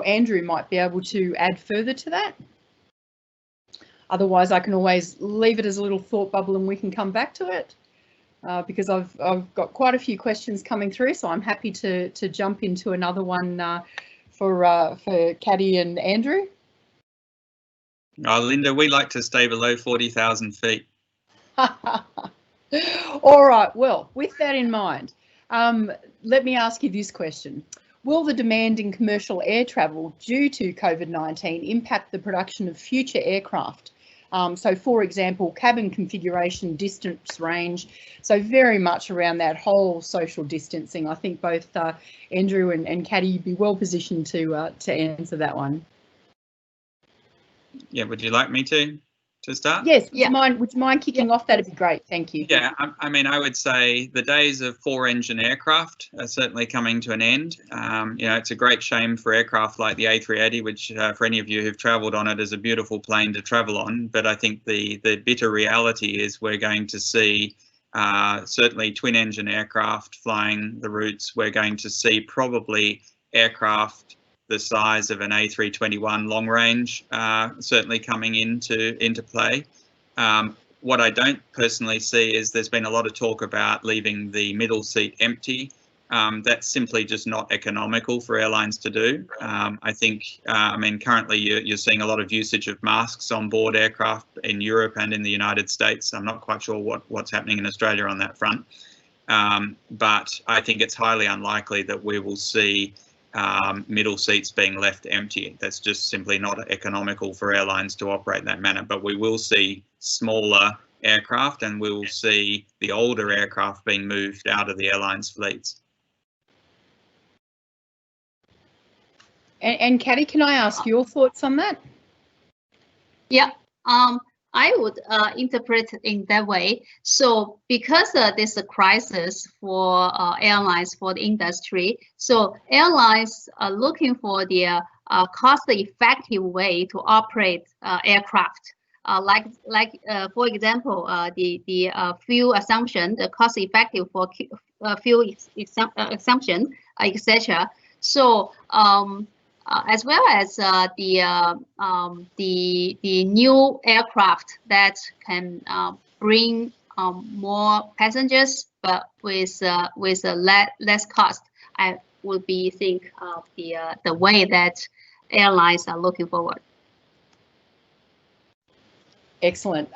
Speaker 1: Andrew might be able to add further to that? Otherwise, I can always leave it as a little thought bubble and we can come back to it. Because I've got quite a few questions coming through, so I'm happy to jump into another one for Caddy and Andrew.
Speaker 3: Linda, we like to stay below 40,000 feet.
Speaker 1: All right, well, with that in mind, let me ask you this question. Will the demand in commercial air travel due to COVID-19 impact the production of future aircraft? So, for example, cabin configuration, distance range, so very much around that whole social distancing. I think both Andrew and Caddy would be well positioned to answer that one.
Speaker 3: Yeah, would you like me to start?
Speaker 1: Yes, would you mind kicking off? That'd be great, thank you.
Speaker 3: Yeah, I mean, I would say the days of 4-engine aircraft are certainly coming to an end. You know, it's a great shame for aircraft like the A380, which for any of you who've travelled on it is a beautiful plane to travel on. But I think the bitter reality is we're going to see certainly twin-engine aircraft flying the routes. We're going to see probably aircraft the size of an A321 long range certainly coming into play. What I don't personally see is there's been a lot of talk about leaving the middle seat empty. That's simply just not economical for airlines to do. I think, I mean, currently you're seeing a lot of usage of masks on board aircraft in Europe and in the United States. I'm not quite sure what's happening in Australia on that front. But I think it's highly unlikely that we will see middle seats being left empty. That's just simply not economical for airlines to operate in that manner. But we will see smaller aircraft, and we will see the older aircraft being moved out of the airlines' fleets.
Speaker 1: And Caddy, can I ask your thoughts on that?
Speaker 2: Yeah. I would interpret it in that way. So because there's a crisis for airlines, for the industry, so airlines are looking for the cost-effective way to operate aircraft. For example, the fuel assumption, the cost-effective for fuel assumption, etc. So as well as the new aircraft that can bring more passengers, but with less cost. I would think of the way that airlines are looking forward.
Speaker 1: Excellent.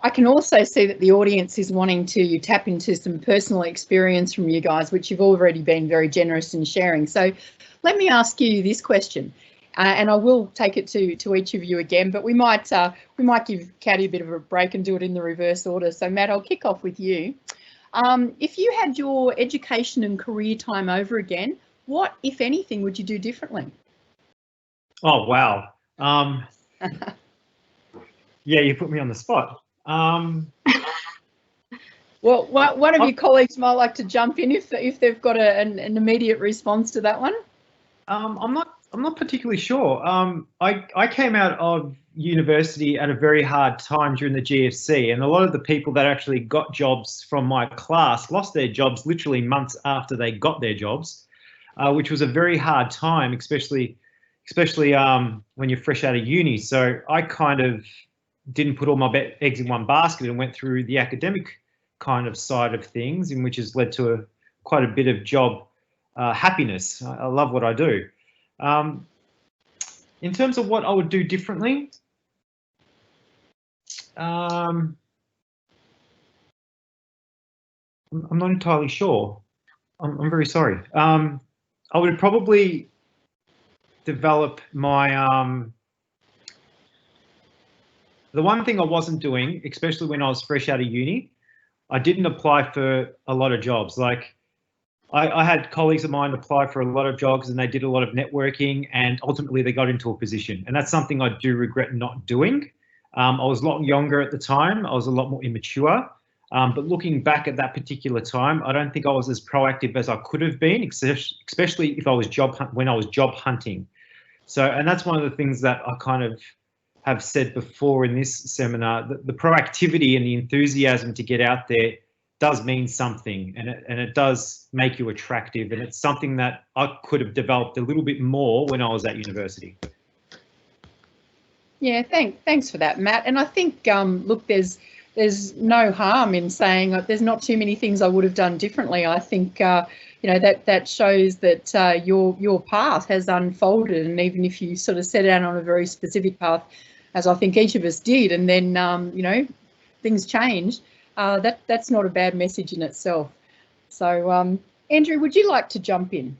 Speaker 1: I can also see that the audience is wanting to tap into some personal experience from you guys, which you've already been very generous in sharing. So let me ask you this question, and I will take it to each of you again, but we might give Caddy a bit of a break and do it in the reverse order. So Matt, I'll kick off with you. If you had your education and career time over again, what, if anything, would you do differently?
Speaker 4: Oh, wow. Yeah, you put me on the spot.
Speaker 1: Well, one of your colleagues might like to jump in if they've got an immediate response to that one.
Speaker 4: I'm not particularly sure. I came out of university at a very hard time during the GFC, and a lot of the people that actually got jobs from my class lost their jobs literally months after they got their jobs, which was a very hard time, especially when you're fresh out of uni. So I kind of didn't put all my eggs in one basket and went through the academic kind of side of things, in which has led to quite a bit of job happiness. I love what I do. In terms of what I would do differently, I'm not entirely sure. I'm very sorry. I would probably develop my the one thing I wasn't doing, especially when I was fresh out of uni, I didn't apply for a lot of jobs. Like I had colleagues of mine apply for a lot of jobs and they did a lot of networking, and ultimately they got into a position. And that's something I do regret not doing. I was a lot younger at the time. I was a lot more immature. But looking back at that particular time, I don't think I was as proactive as I could have been, especially if I was when I was job hunting. So, and that's one of the things that I kind of have said before in this seminar, that the proactivity and the enthusiasm to get out there does mean something, and it does make you attractive, and it's something that I could have developed a little bit more when I was at university.
Speaker 1: Yeah, thanks for that, Matt. And I think, look, there's no harm in saying there's not too many things I would have done differently. I think you know, that shows that your path has unfolded, and even if you sort of set out on a very specific path, as I think each of us did, and then you know, things changed, that's not a bad message in itself. So Andrew, would you like to jump in?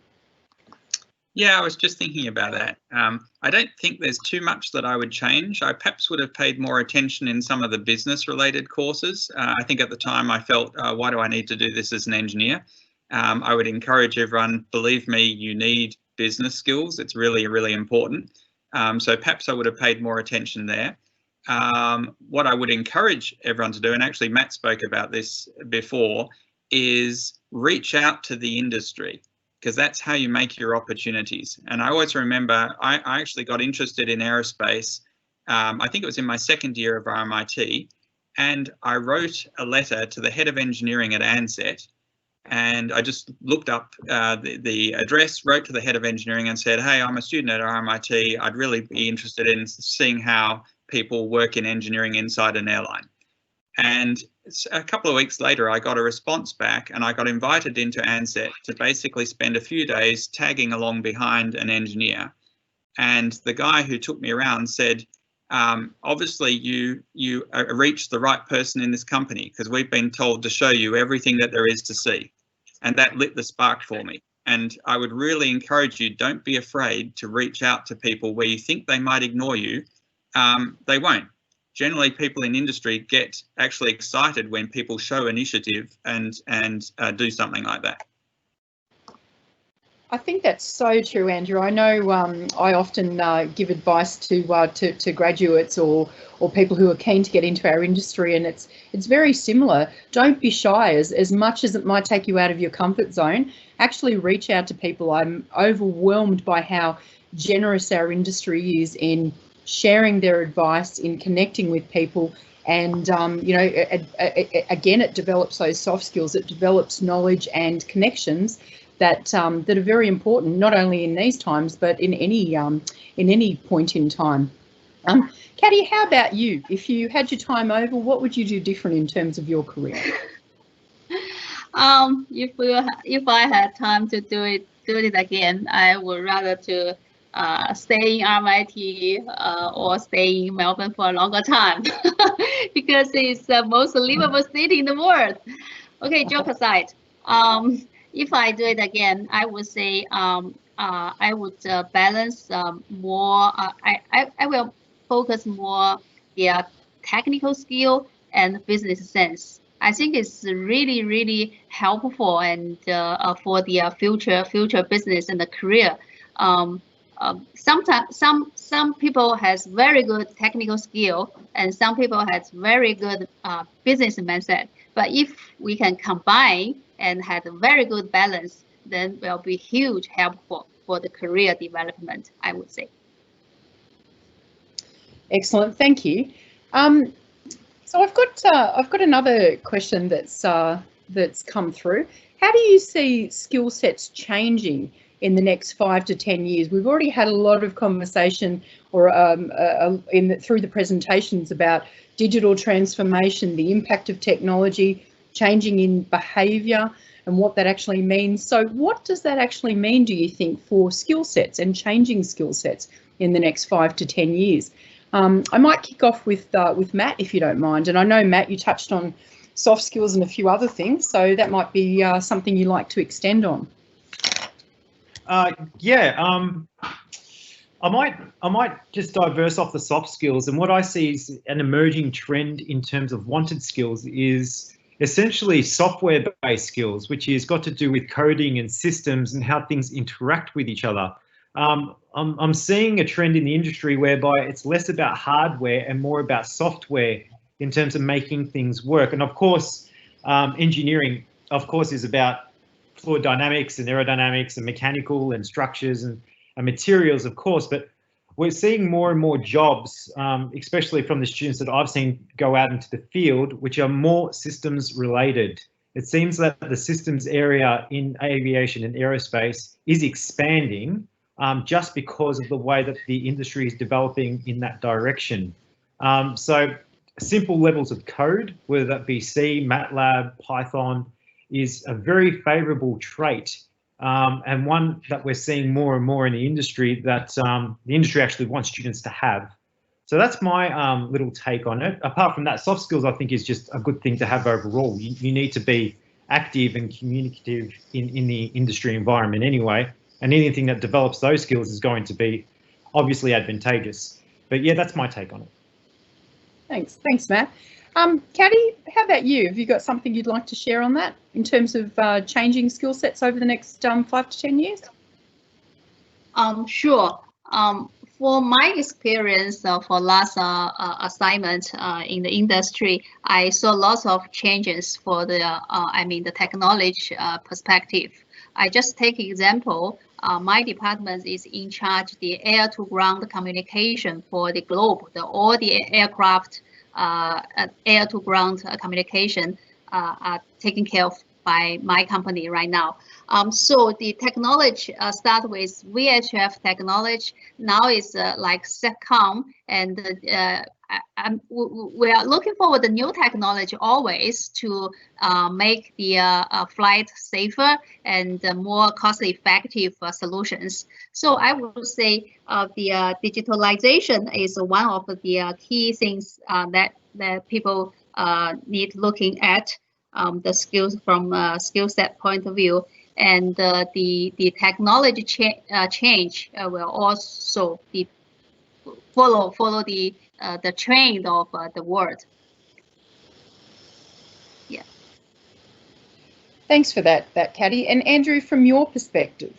Speaker 3: Yeah, I was just thinking about that. I don't think there's too much that I would change. I perhaps would have paid more attention in some of the business related courses. I think at the time I felt, why do I need to do this as an engineer? I would encourage everyone, believe me, you need business skills. It's really, really important. So perhaps I would have paid more attention there. What I would encourage everyone to do, and actually Matt spoke about this before, is reach out to the industry, because that's how you make your opportunities. And I always remember I actually got interested in aerospace. I think it was in my second year of RMIT, and I wrote a letter to the head of engineering at ANZET. And I just looked up the address, wrote to the head of engineering and said, hey, I'm a student at RMIT. I'd really be interested in seeing how people work in engineering inside an airline. And a couple of weeks later, I got a response back, and I got invited into ANZET to basically spend a few days tagging along behind an engineer. And the guy who took me around said, obviously you reached the right person in this company, because we've been told to show you everything that there is to see. And that lit the spark for me. And I would really encourage you, don't be afraid to reach out to people where you think they might ignore you. They won't. Generally, people in industry get actually excited when people show initiative and do something like that.
Speaker 1: I think that's so true, Andrew. I know I often give advice to graduates or people who are keen to get into our industry, and it's very similar. Don't be shy. As much as it might take you out of your comfort zone, actually reach out to people. I'm overwhelmed by how generous our industry is in sharing their advice, in connecting with people, and you know, again, it develops those soft skills. It develops knowledge and connections that are very important, not only in these times, but in any point in time. Caddy, how about you? If you had your time over, what would you do different in terms of your career?
Speaker 2: If I had time to do it again, I would rather to stay in RMIT or stay in Melbourne for a longer time because it's the most livable city in the world. Okay, joke aside, if I do it again, I would say I would balance more. I will focus more the technical skill and business sense. I think it's really helpful and for the future business and the career. Sometimes some people has very good technical skill and some people has very good business mindset. But if we can combine and have a very good balance, then will be huge helpful for the career development, I would say.
Speaker 1: Excellent, thank you. So I've got another question that's come through. How do you see skill sets changing in the next 5 to 10 years? We've already had a lot of conversation or through the presentations about digital transformation, the impact of technology, changing in behaviour and what that actually means. So what does that actually mean, do you think, for skill sets and changing skill sets in the next 5 to 10 years? I might kick off with Matt, if you don't mind. And I know, Matt, you touched on soft skills and a few other things, so that might be something you'd like to extend on.
Speaker 4: Yeah, I might just diverse off the soft skills, and what I see is an emerging trend in terms of wanted skills is essentially software-based skills, which has got to do with coding and systems and how things interact with each other. I'm seeing a trend in the industry whereby it's less about hardware and more about software in terms of making things work. And of course, engineering, of course, is about fluid dynamics and aerodynamics and mechanical and structures and materials, of course, but we're seeing more and more jobs, especially from the students that I've seen go out into the field, which are more systems related. It seems that the systems area in aviation and aerospace is expanding just because of the way that the industry is developing in that direction. So simple levels of code, whether that be C, MATLAB, Python, is a very favourable trait, and one that we're seeing more and more in the industry that the industry actually wants students to have. So that's my little take on it. Apart from that, soft skills I think is just a good thing to have overall. You need to be active and communicative in the industry environment anyway, and anything that develops those skills is going to be obviously advantageous. But yeah, that's my take on it.
Speaker 1: Thanks, Matt. Caddy, how about you? Have you got something you'd like to share on that in terms of changing skill sets over the next 5 to 10 years?
Speaker 2: Sure. For my experience for last assignment in the industry, I saw lots of changes for the the technology perspective. I just take example. My department is in charge the air-to-ground communication for the globe. All the aircraft air-to-ground communication are taken care of by my company right now. So the technology start with VHF technology. Now is like SETCOM, and we are looking forward to new technology always to make the flight safer and more cost-effective solutions. So I would say the digitalization is one of the key things that people need looking at. The skills from a skill set point of view, and the technology change will also be follow the trend of the world. Yeah.
Speaker 1: Thanks for that, Caddy. And Andrew, from your perspective?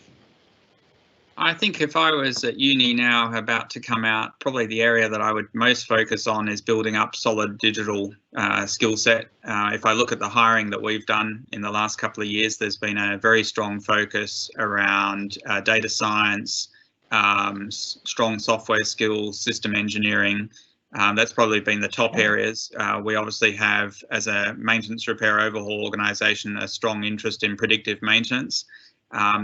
Speaker 3: I think if I was at uni now about to come out, probably the area that I would most focus on is building up solid digital skill set. If I look at the hiring that we've done in the last couple of years, there's been a very strong focus around data science, strong software skills, system engineering. That's probably been the top areas. We obviously have, as a maintenance repair overhaul organisation, a strong interest in predictive maintenance.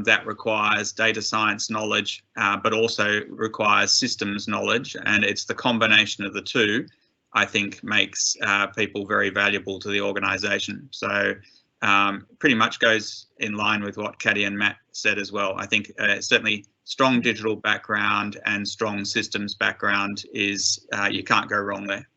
Speaker 3: That requires data science knowledge, but also requires systems knowledge, and it's the combination of the two, I think, makes people very valuable to the organisation. So pretty much goes in line with what Caddy and Matt said as well. I think certainly strong digital background and strong systems background is you can't go wrong there.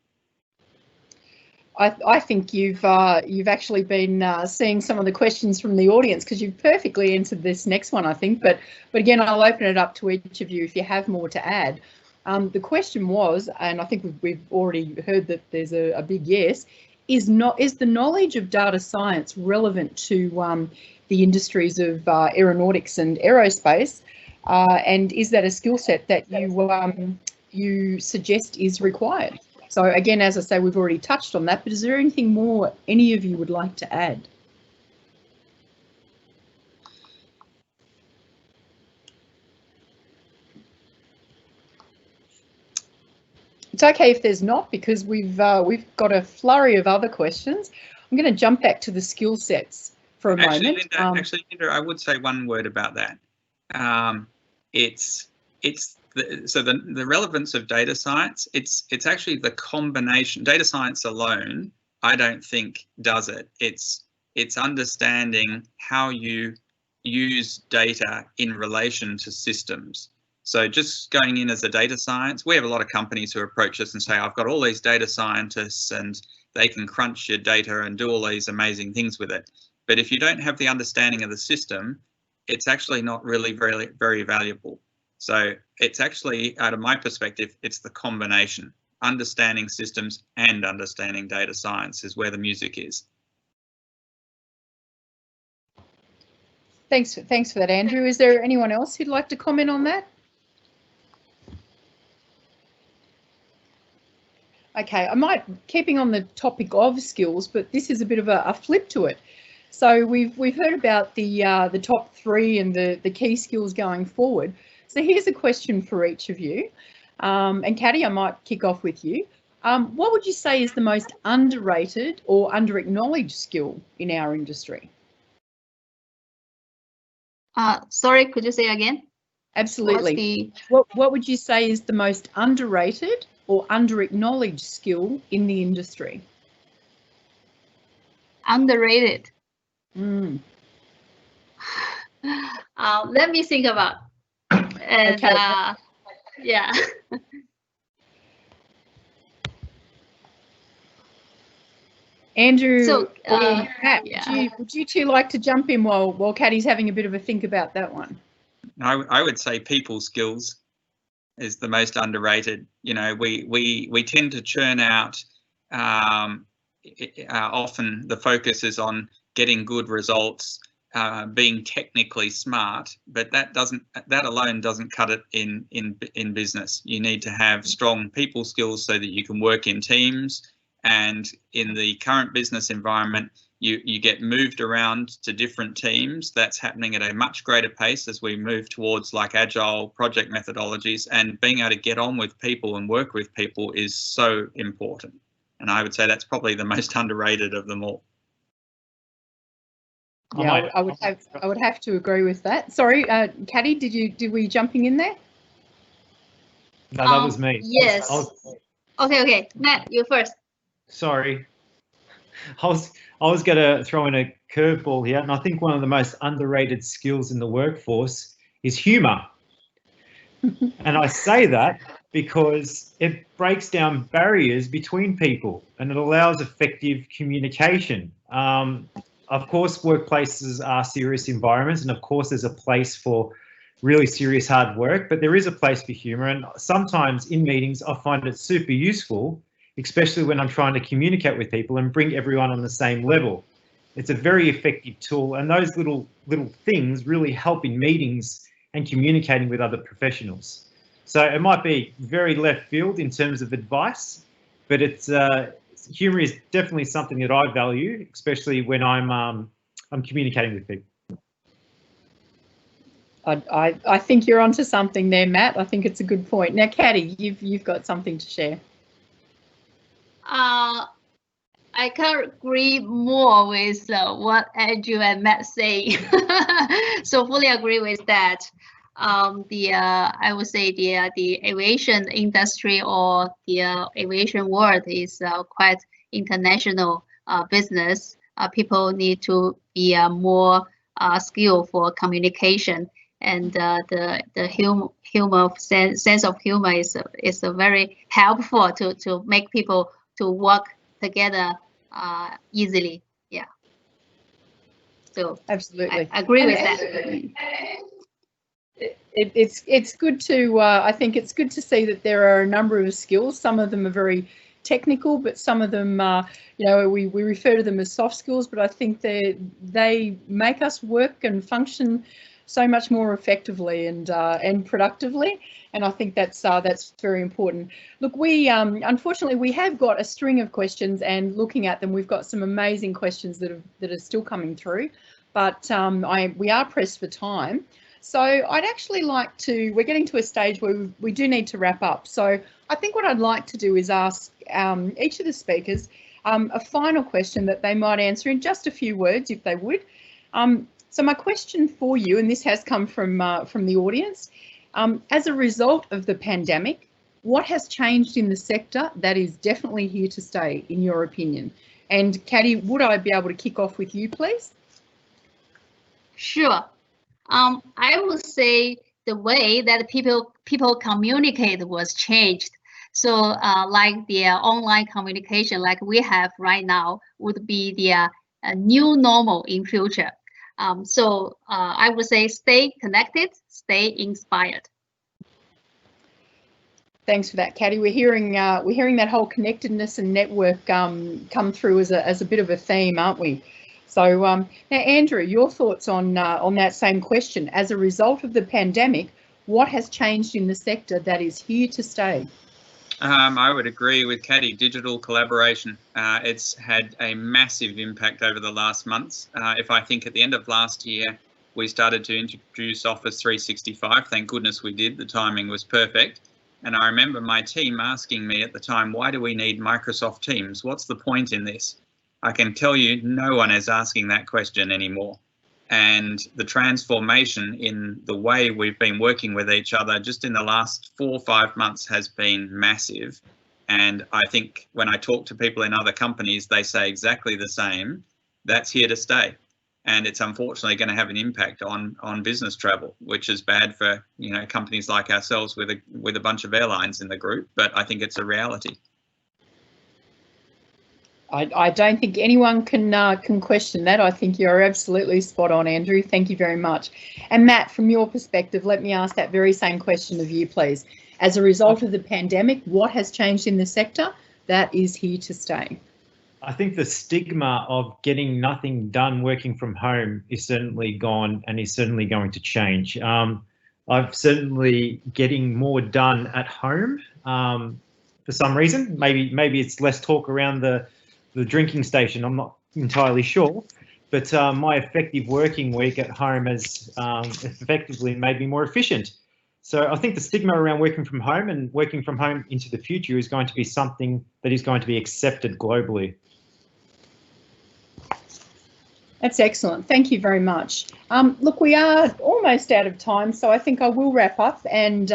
Speaker 1: I think you've actually been seeing some of the questions from the audience, because you've perfectly answered this next one, I think. But again, I'll open it up to each of you if you have more to add. The question was, and I think we've already heard that there's a big yes, is the knowledge of data science relevant to the industries of aeronautics and aerospace, and is that a skill set that you suggest is required? So again, as I say, we've already touched on that, but is there anything more any of you would like to add? It's okay if there's not, because we've got a flurry of other questions. I'm going to jump back to the skill sets for a moment.
Speaker 3: Linda, I would say one word about that. The relevance of data science. It's actually the combination. Data science alone, I don't think does it. It's understanding how you use data in relation to systems. So just going in as a data science, we have a lot of companies who approach us and say, I've got all these data scientists and they can crunch your data and do all these amazing things with it. But if you don't have the understanding of the system, it's actually not really very, very valuable. So it's actually, out of my perspective, it's the combination. Understanding systems and understanding data science is where the music is.
Speaker 1: Thanks for that, Andrew. Is there anyone else who'd like to comment on that? Okay, I might, keeping on the topic of skills, but this is a bit of a flip to it. So we've heard about the top three and the key skills going forward. So here's a question for each of you. And Caddy, I might kick off with you. What would you say is the most underrated or under-acknowledged skill in our industry?
Speaker 2: Sorry, could you say again?
Speaker 1: Absolutely. What would you say is the most underrated or under-acknowledged skill in the industry?
Speaker 2: Underrated.
Speaker 1: Mm.
Speaker 2: Let me think about. And
Speaker 1: okay.
Speaker 2: Yeah.
Speaker 1: Andrew,
Speaker 2: so,
Speaker 1: Matt,
Speaker 2: yeah.
Speaker 1: would you two like to jump in while Caddy's having a bit of a think about that one?
Speaker 3: I would say people skills is the most underrated. You know, we tend to churn out. Often the focus is on getting good results, being technically smart, but that alone doesn't cut it in business. You need to have strong people skills so that you can work in teams. And in the current business environment, you get moved around to different teams. That's happening at a much greater pace as we move towards like agile project methodologies, and being able to get on with people and work with people is so important. And I would say that's probably the most underrated of them all.
Speaker 1: Yeah, I would have to agree with that. Sorry, Caddy, did we jumping in there?
Speaker 4: No, that was me.
Speaker 2: Yes. Okay, Matt, you first.
Speaker 4: Sorry, I was going to throw in a curveball here, and I think one of the most underrated skills in the workforce is humour. And I say that because it breaks down barriers between people and it allows effective communication. Of course, workplaces are serious environments, and of course there's a place for really serious hard work, but there is a place for humour. And sometimes in meetings, I find it super useful, especially when I'm trying to communicate with people and bring everyone on the same level. It's a very effective tool, and those little things really help in meetings and communicating with other professionals. So it might be very left field in terms of advice, but it's humour is definitely something that I value, especially when I'm communicating with people.
Speaker 1: I think you're onto something there, Matt. I think it's a good point. Now, Caddy, you've got something to share.
Speaker 2: I can't agree more with what Andrew and Matt say. So fully agree with that. I would say the aviation industry or the aviation world is quite international business. people need to be more skilled for communication, and the humor sense of humor is very helpful to make people to work together easily. Yeah. So
Speaker 1: absolutely,
Speaker 2: I agree with that.
Speaker 1: It's good to I think it's good to see that there are a number of skills. Some of them are very technical, but some of them you know, we refer to them as soft skills, but I think they make us work and function so much more effectively and productively, and I think that's very important. Look, we unfortunately we have got a string of questions, and looking at them, we've got some amazing questions that are still coming through, but we are pressed for time. So I'd actually like to, we're getting to a stage where we do need to wrap up. So I think what I'd like to do is ask each of the speakers a final question that they might answer in just a few words, if they would. So my question for you, and this has come from the audience, as a result of the pandemic, what has changed in the sector that is definitely here to stay, in your opinion? And Caddy, would I be able to kick off with you, please?
Speaker 2: Sure. I would say the way that people communicate was changed. So like the online communication like we have right now would be the new normal in future. So I would say stay connected, stay inspired.
Speaker 1: Thanks for that, Caddy. We're hearing that whole connectedness and network come through as a bit of a theme, aren't we? So now, Andrew, your thoughts on that same question. As a result of the pandemic, what has changed in the sector that is here to stay?
Speaker 3: I would agree with Caddy. Digital collaboration. It's had a massive impact over the last months. If I think at the end of last year, we started to introduce Office 365. Thank goodness we did. The timing was perfect. And I remember my team asking me at the time, why do we need Microsoft Teams? What's the point in this? I can tell you no one is asking that question anymore. And the transformation in the way we've been working with each other just in the last 4 or 5 months has been massive. And I think when I talk to people in other companies, they say exactly the same. That's here to stay. And it's unfortunately going to have an impact on business travel, which is bad for, you know, companies like ourselves with a bunch of airlines in the group. But I think it's a reality.
Speaker 1: I don't think anyone can question that. I think you're absolutely spot on, Andrew. Thank you very much. And Matt, from your perspective, let me ask that very same question of you, please. As a result of the pandemic, what has changed in the sector that is here to stay?
Speaker 4: I think the stigma of getting nothing done working from home is certainly gone and is certainly going to change. I've certainly getting more done at home for some reason. Maybe it's less talk around the drinking station. I'm not entirely sure, but my effective working week at home has effectively made me more efficient. So I think the stigma around working from home and working from home into the future is going to be something that is going to be accepted globally.
Speaker 1: That's excellent. Thank you very much. Look, we are almost out of time, so I think I will wrap up. And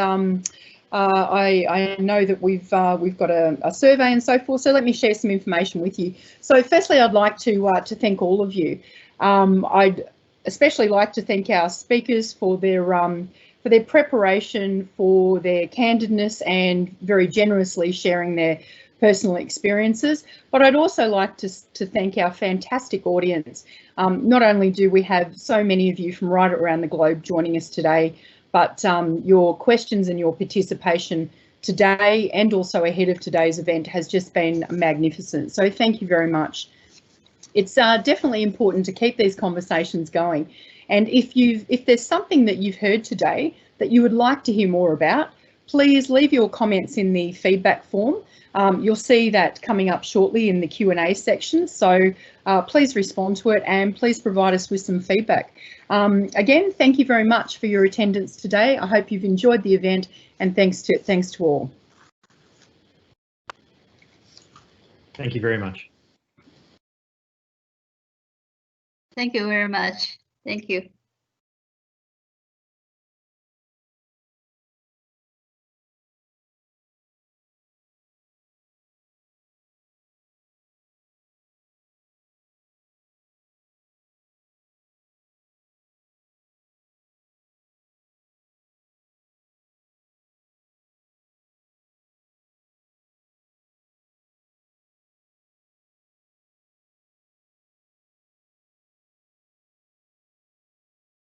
Speaker 1: I know that we've got a survey and so forth, so let me share some information with you. So firstly, I'd like to thank all of you. I'd especially like to thank our speakers for their preparation, for their candidness, and very generously sharing their personal experiences. But I'd also like to thank our fantastic audience. Not only do we have so many of you from right around the globe joining us today, but your questions and your participation today and also ahead of today's event has just been magnificent. So thank you very much. It's definitely important to keep these conversations going. And if there's something that you've heard today that you would like to hear more about, please leave your comments in the feedback form. You'll see that coming up shortly in the Q&A section. So please respond to it and please provide us with some feedback. Again, thank you very much for your attendance today. I hope you've enjoyed the event, and thanks to all.
Speaker 4: Thank you very much.
Speaker 2: Thank you very much. Thank you.